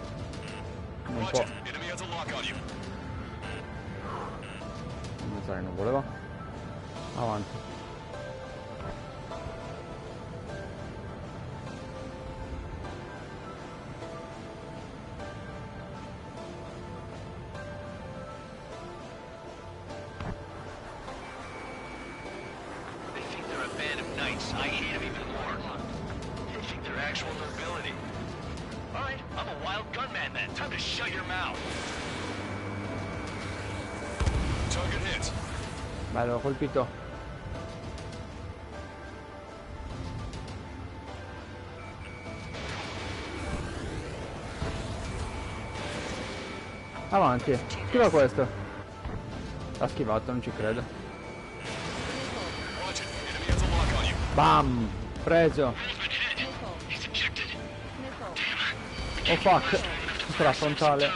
Non Watch può. it. Enemy has a lock on you. Non so, non voleva. Avanti. They think they're a band of knights. I hate them even more. They think they're actual nobility. All right, I'm a wild gunman then. Time to shut your mouth. Target hit. Bello, colpito. Avanti. Schiva questo. L'ha schivato, non ci credo. Watch it. Enemy has a lock on you. Bam! Preso. He's ejected. Oh fuck. Questa è la frontale.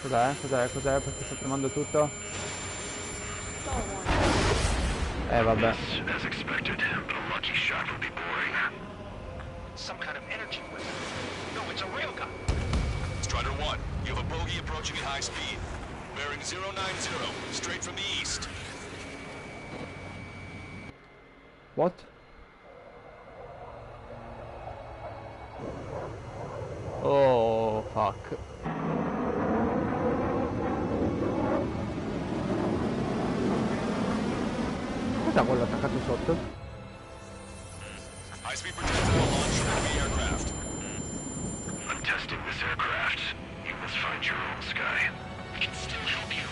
Cos'è? Cos'è? Cos'è? Perché sto tremando tutto? Vabbè. As expected, but a lucky shot would be boring. Some kind of energy weapon. No, it's a railgun. Strider 1, you have a bogey approaching at high speed. Bearing 090, straight from the east. What? Oh, fuck. Cos'è quello attaccato sotto? High speed projectile launch from enemy aircraft. I'm testing this aircraft. You must find your own sky. We can still help you.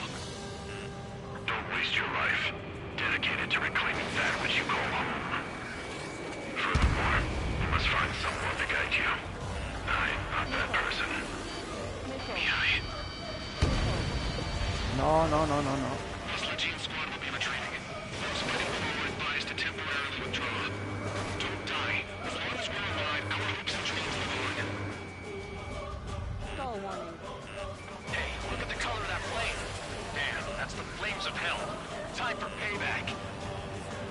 Don't waste your life. dedicated to reclaiming that which you call home. Furthermore, you must find someone to guide you. I'm not that person. No, no, no, no, no. Platoon squad will be retreating. Those fighting below are advised to temporarily withdraw. Don't die. As long as we're alive, our hopes and dreams live on. Call warning. Hey, look at the color of that flame. Damn, that's the flames of hell. Time for payback.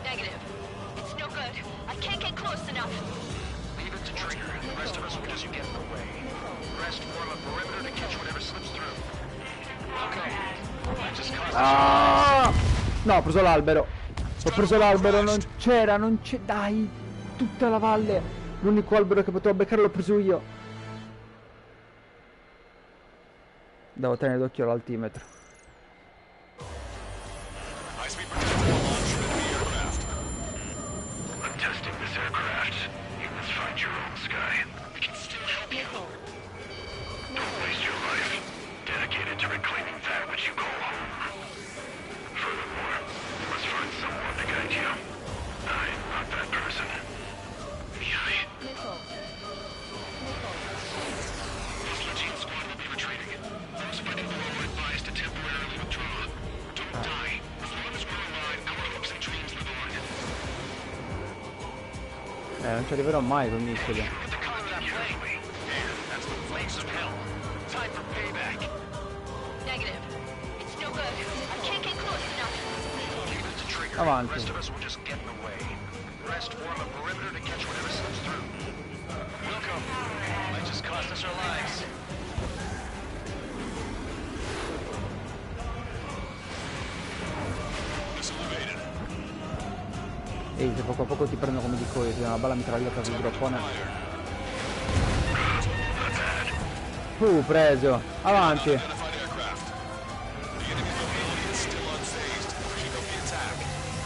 Negative. It's no good. I can't get close enough. Leave it to Trigger. The rest of us will just get in the way. Rest form a perimeter to catch whatever slips through. Okay. I just caused No, ho preso l'albero. Ho preso l'albero, non c'era, non c'è. Dai, tutta la valle. L'unico albero che potevo beccare l'ho preso io. Devo tenere d'occhio l'altimetro. I'm testing this aircraft. You must find your own sky. We can still help you. Don't waste your life. Dedicated to reclaiming that which you call home. Furthermore, you must find someone to guide you. I'm not that person. Platoon squad will be retreating. Those fighting below are advised to temporarily withdraw. Don't die. As long as we're alive, our hopes and dreams live on. Non ci arriverò mai con missili. That's the flames of hell. Time for payback. Negative. It's no good. I can't get close enough. Leave it to Trigger. Avanti. The rest of us will just get in the way. Rest form a perimeter to catch whatever slips through. Welcome. Might just cost us our lives. Ehi, se poco a poco ti prendo come dico io, ti do una bella mitragliata sul groppone. Preso. Avanti.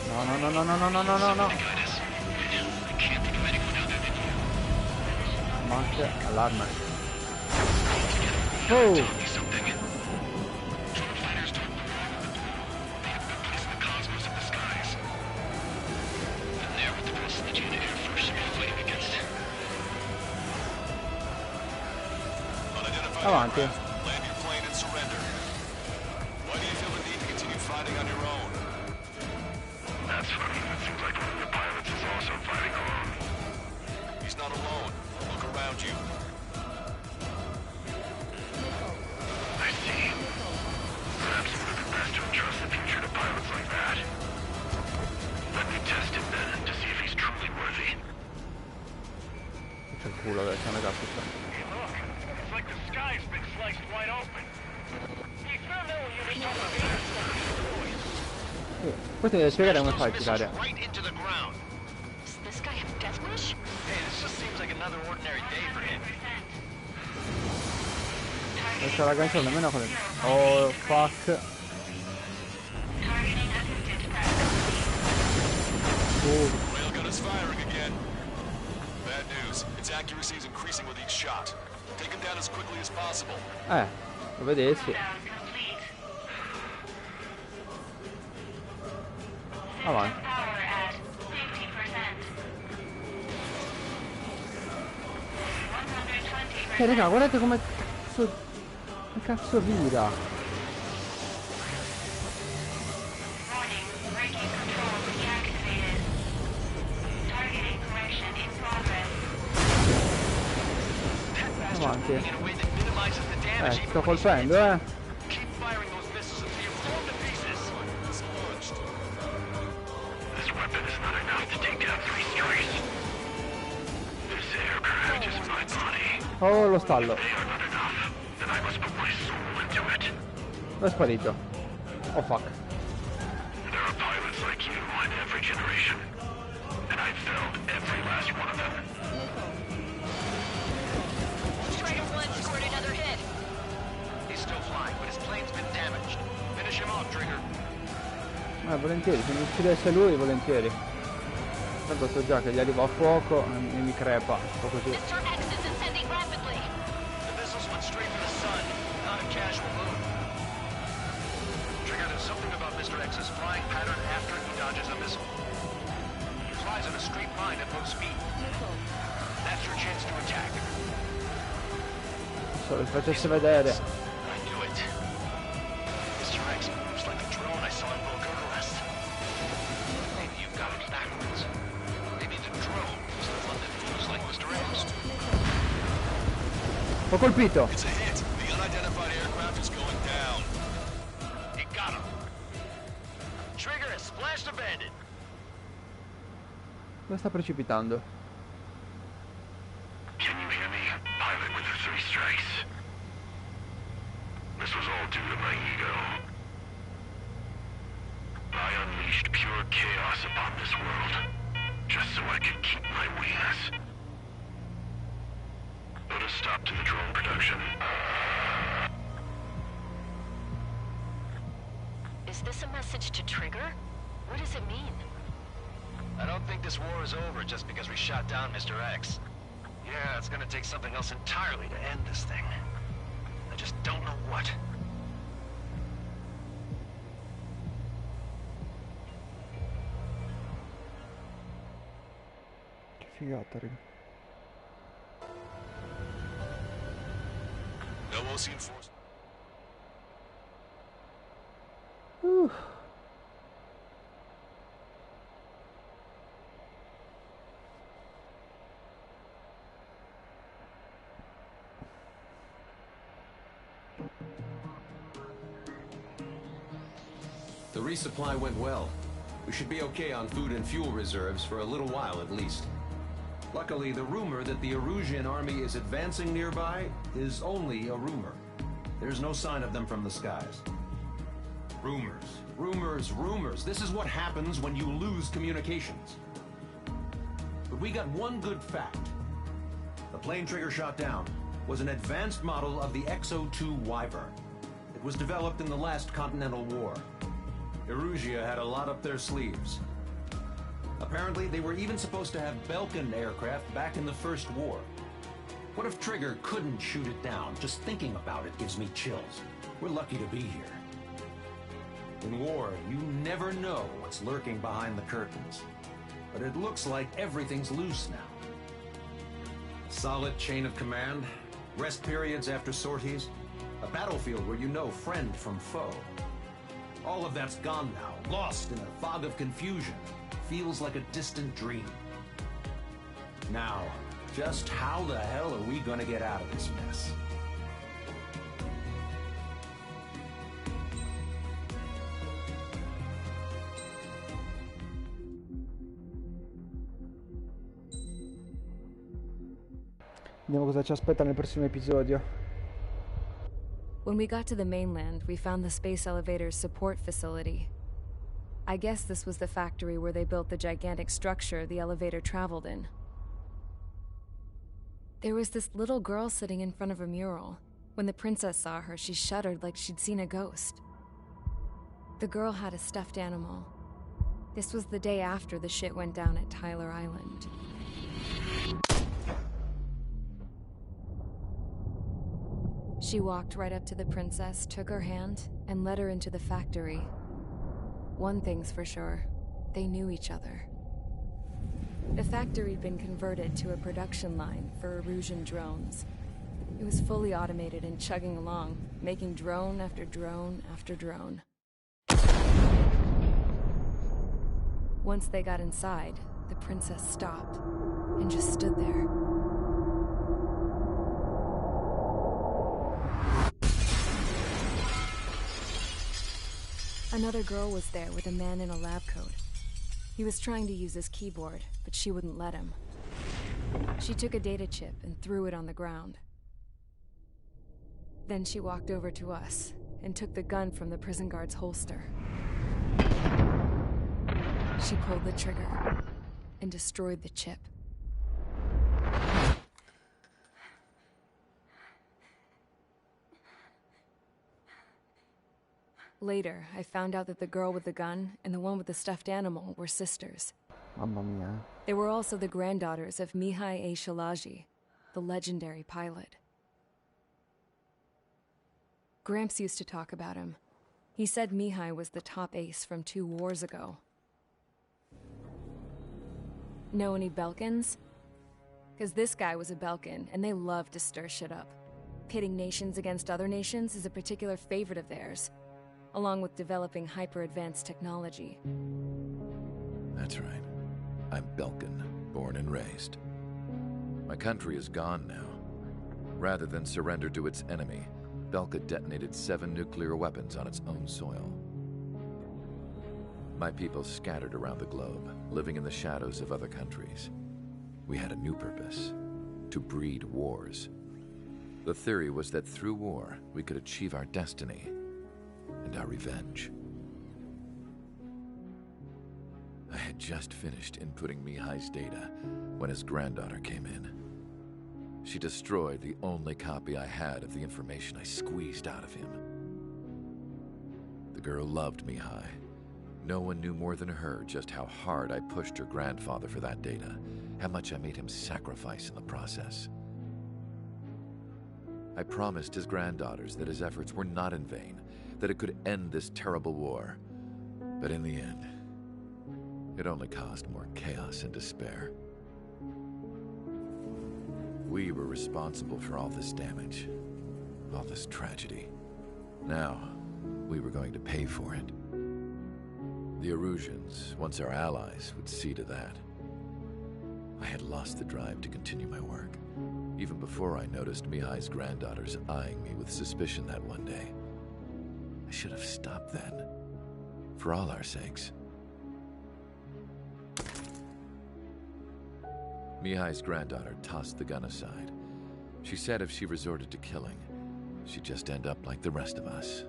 No, no, no, no, no, no, no, no, no, no. Manca allarme. Oh! Avanti. Land your plane and surrender. Why do you feel the need to continue fighting on your own? That's funny. It seems like one of the pilots is also fighting alone. He's not alone. Look around you. I see. Perhaps it would have been best to entrust the future to pilots like that. Let me test him then, to see if he's truly worthy. C'è il culo adesso, non è capito. Hey, look. It's like the sky's been sliced wide open. The experimental unit Questo mi deve spiegare come fai a tirare. right into the ground. Does this guy have death wish? Hey, this just seems like another ordinary day for him. Questa ragazza nemmeno con il... Oh, fuck. Railgun is firing again. Bad news. Its accuracy is increasing with each shot. Take him down as quickly as possible. Lo vedessi. Avanti. Raga, guardate come cazzo vira. Avanti. Sto colpendo, Keep firing those missiles until you blow them to pieces. This weapon is not enough to take down 3 strikes. This aircraft is my body. Oh, lo stallo. They are not enough, then I must put my soul into it. È sparito. Oh fuck. There are pilots like you in every generation, and I've felled every last one of them. Strider 1 scored another hit. He's still flying, but his plane's been damaged. Finish him off, Trigger. Volentieri, se mi uccidesse lui, volentieri. Tanto so già che gli arriva a fuoco e mi crepa. Un po' così. Mr. X is ascending rapidly. The missiles went straight for the sun, not a casual move. Trigger, there's Something about Mr. X's flying pattern after he dodges a missile. He flies in a straight line at low speed. That's your chance to attack. Se lo facesse vedere. I knew it. Mr. X moves like the drone I saw in Bulgarest. Maybe you've got it backwards. Maybe the drone is the one that moves like Mr. X. Ho colpito. It's a hit. The unidentified aircraft is going down. You got him. Trigger has splashed a bandit. Dove sta precipitando? Can you hear me? Pilot with the 3 strikes. This was all due to my ego. I unleashed pure chaos upon this world, just so I could keep my wings. Put a stop to the drone production. Is this a message to Trigger? What does it mean? I don't think this war is over just because we shot down Mr. X. Yeah, it's gonna take something else entirely to end this thing. I just don't know what. Che figata, raga. No Ocean Force. The resupply went well. We should be okay on food and fuel reserves for a little while at least. Luckily, the rumor that the Erusian army is advancing nearby is only a rumor. There's no sign of them from the skies. Rumors, rumors, rumors. This is what happens when you lose communications. But we got one good fact. The plane Trigger shot down was an advanced model of the XO2 Wyvern. It was developed in the last Continental War. Erusia had a lot up their sleeves. Apparently, they were even supposed to have Belkin aircraft back in the First War. What if Trigger couldn't shoot it down? Just thinking about it gives me chills. We're lucky to be here. In war, you never know what's lurking behind the curtains. But it looks like everything's loose now. Solid chain of command, rest periods after sorties, a battlefield where you know friend from foe. All of that's gone now, lost in a fog of confusion. Feels like a distant dream. Now, just how the hell are we gonna get out of this mess? Vediamo cosa ci aspetta nel prossimo episodio. When we got to the mainland, we found the space elevator's support facility. I guess this was the factory where they built the gigantic structure the elevator traveled in. There was this little girl sitting in front of a mural. When the princess saw her, she shuddered like she'd seen a ghost. The girl had a stuffed animal. This was the day after the shit went down at Tyler Island. She walked right up to the princess, took her hand, and led her into the factory. One thing's for sure, they knew each other. The factory'd been converted to a production line for Erusian drones. It was fully automated and chugging along, making drone after drone after drone. Once they got inside, the princess stopped and just stood there. Another girl was there with a man in a lab coat. He was trying to use his keyboard, but she wouldn't let him. She took a data chip and threw it on the ground. Then she walked over to us and took the gun from the prison guard's holster. She pulled the trigger and destroyed the chip. Later, I found out that the girl with the gun and the one with the stuffed animal were sisters. Mamma mia. They were also the granddaughters of Mihai A. Shalaji, the legendary pilot. Gramps used to talk about him. He said Mihai was the top ace from 2 wars ago. Know any Belkans? Because this guy was a Belkan, and they love to stir shit up. Pitting nations against other nations is a particular favorite of theirs, along with developing hyper-advanced technology. That's right. I'm Belkan, born and raised. My country is gone now. Rather than surrender to its enemy, Belka detonated 7 nuclear weapons on its own soil. My people scattered around the globe, living in the shadows of other countries. We had a new purpose: to breed wars. The theory was that through war, we could achieve our destiny and our revenge. I had just finished inputting Mihai's data when his granddaughter came in. She destroyed the only copy I had of the information I squeezed out of him. The girl loved Mihai. No one knew more than her just how hard I pushed her grandfather for that data, how much I made him sacrifice in the process. I promised his granddaughters that his efforts were not in vain, that it could end this terrible war. But in the end, it only caused more chaos and despair. We were responsible for all this damage, all this tragedy. Now, we were going to pay for it. The Erusians, once our allies, would see to that. I had lost the drive to continue my work, even before I noticed Mihai's granddaughters eyeing me with suspicion that one day. I should have stopped then, for all our sakes. Mihai's granddaughter tossed the gun aside. She said if she resorted to killing, she'd just end up like the rest of us.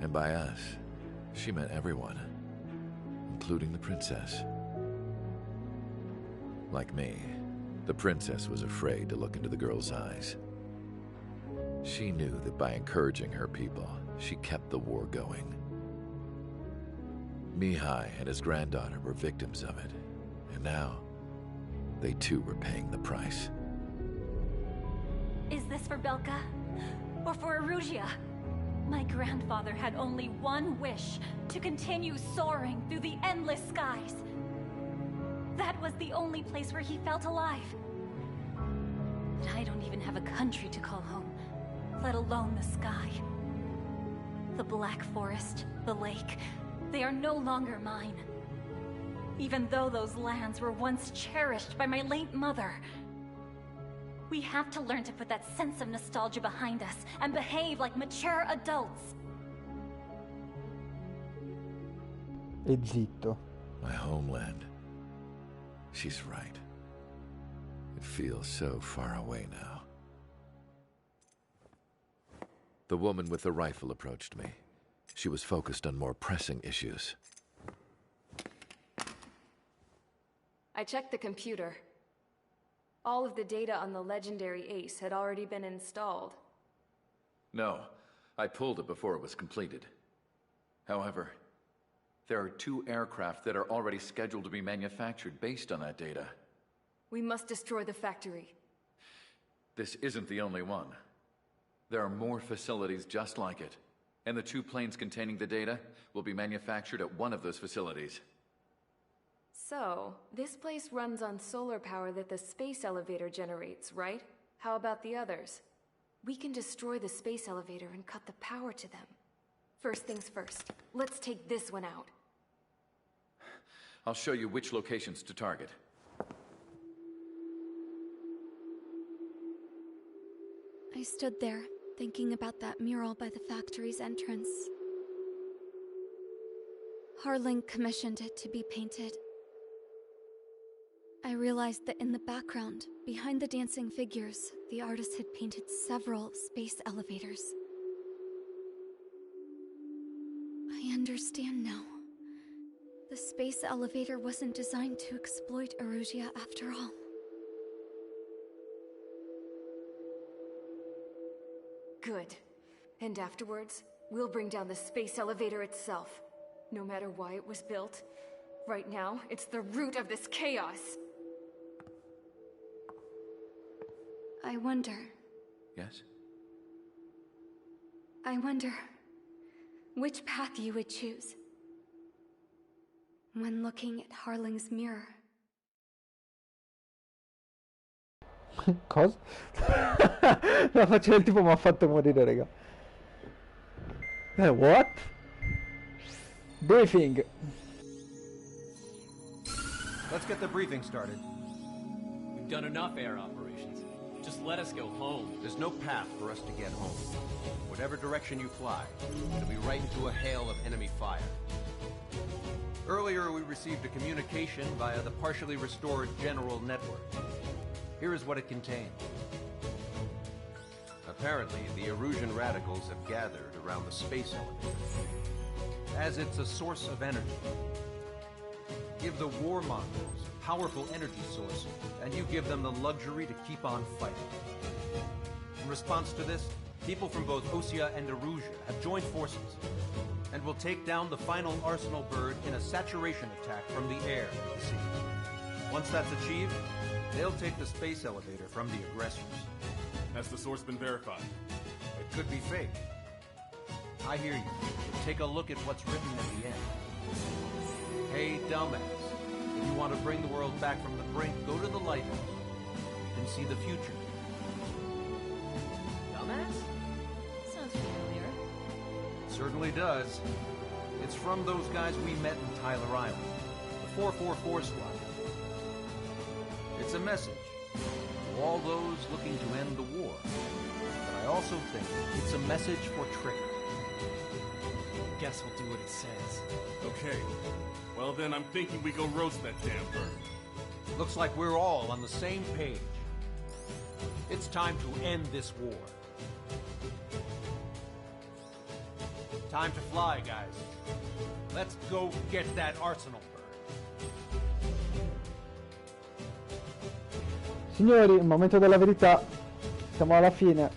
And by us, she meant everyone, including the princess. Like me, the princess was afraid to look into the girl's eyes. She knew that by encouraging her people, she kept the war going. Mihai and his granddaughter were victims of it, and now, they too were paying the price. Is this for Belka? Or for Erusea? My grandfather had only one wish: to continue soaring through the endless skies. That was the only place where he felt alive. But I don't even have a country to call home, let alone the sky. The Black Forest, the lake, they are no longer mine. Even though those lands were once cherished by my late mother. We have to learn to put that sense of nostalgia behind us and behave like mature adults. E zitto. My homeland. She's right. It feels so far away now. The woman with the rifle approached me. She was focused on more pressing issues. I checked the computer. All of the data on the legendary Ace had already been installed. No, I pulled it before it was completed. However, there are 2 aircraft that are already scheduled to be manufactured based on that data. We must destroy the factory. This isn't the only one. There are more facilities just like it, and the 2 planes containing the data will be manufactured at one of those facilities. So, this place runs on solar power that the space elevator generates, right? How about the others? We can destroy the space elevator and cut the power to them. First things first, let's take this one out. I'll show you which locations to target. I stood there, thinking about that mural by the factory's entrance. Harling commissioned it to be painted. I realized that in the background, behind the dancing figures, the artist had painted several space elevators. I understand now. The space elevator wasn't designed to exploit Erusea after all. Good. And afterwards, we'll bring down the space elevator itself. No matter why it was built, right now, it's the root of this chaos. I wonder... Yes? I wonder which path you would choose when looking at Harling's mirror. Cosa? La faccia del tipo mi ha fatto morire, raga. What? Briefing. Let's get the briefing started. We've done enough air operations. Just let us go home. There's no path for us to get home. Whatever direction you fly, it'll be right into a hail of enemy fire. Earlier, we received a communication via the partially restored general network. Here is what it contained. Apparently, the Erusian radicals have gathered around the space elevator, as it's a source of energy. Give the warmongers a powerful energy source, and you give them the luxury to keep on fighting. In response to this, people from both Osea and Erusia have joined forces, and will take down the final Arsenal bird in a saturation attack from the air and sea. Once that's achieved, they'll take the space elevator from the aggressors. Has the source been verified? It could be fake. I hear you, but take a look at what's written at the end. Hey, dumbass. If you want to bring the world back from the brink, go to the lighthouse. You can see the future. Dumbass? Sounds familiar. It certainly does. It's from those guys we met in Tyler Island. The 444 squad. It's a message to all those looking to end the war. But I also think it's a message for Trigger. Guess we'll do what it says. Okay. Well then, I'm thinking we go roast that damn bird. Looks like we're all on the same page. It's time to end this war. Time to fly, guys. Let's go get that Arsenal bird. Signori, il momento della verità. Siamo alla fine.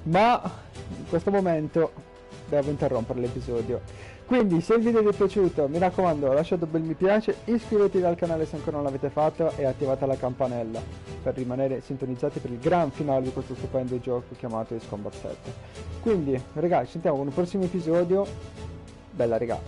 Ma in questo momento devo interrompere l'episodio. Quindi se il video vi è piaciuto, mi raccomando, lasciate un bel mi piace, iscrivetevi al canale se ancora non l'avete fatto e attivate la campanella per rimanere sintonizzati per il gran finale di questo stupendo gioco chiamato Ace Combat 7. Quindi, ragazzi, ci sentiamo con un prossimo episodio. Bella, raga.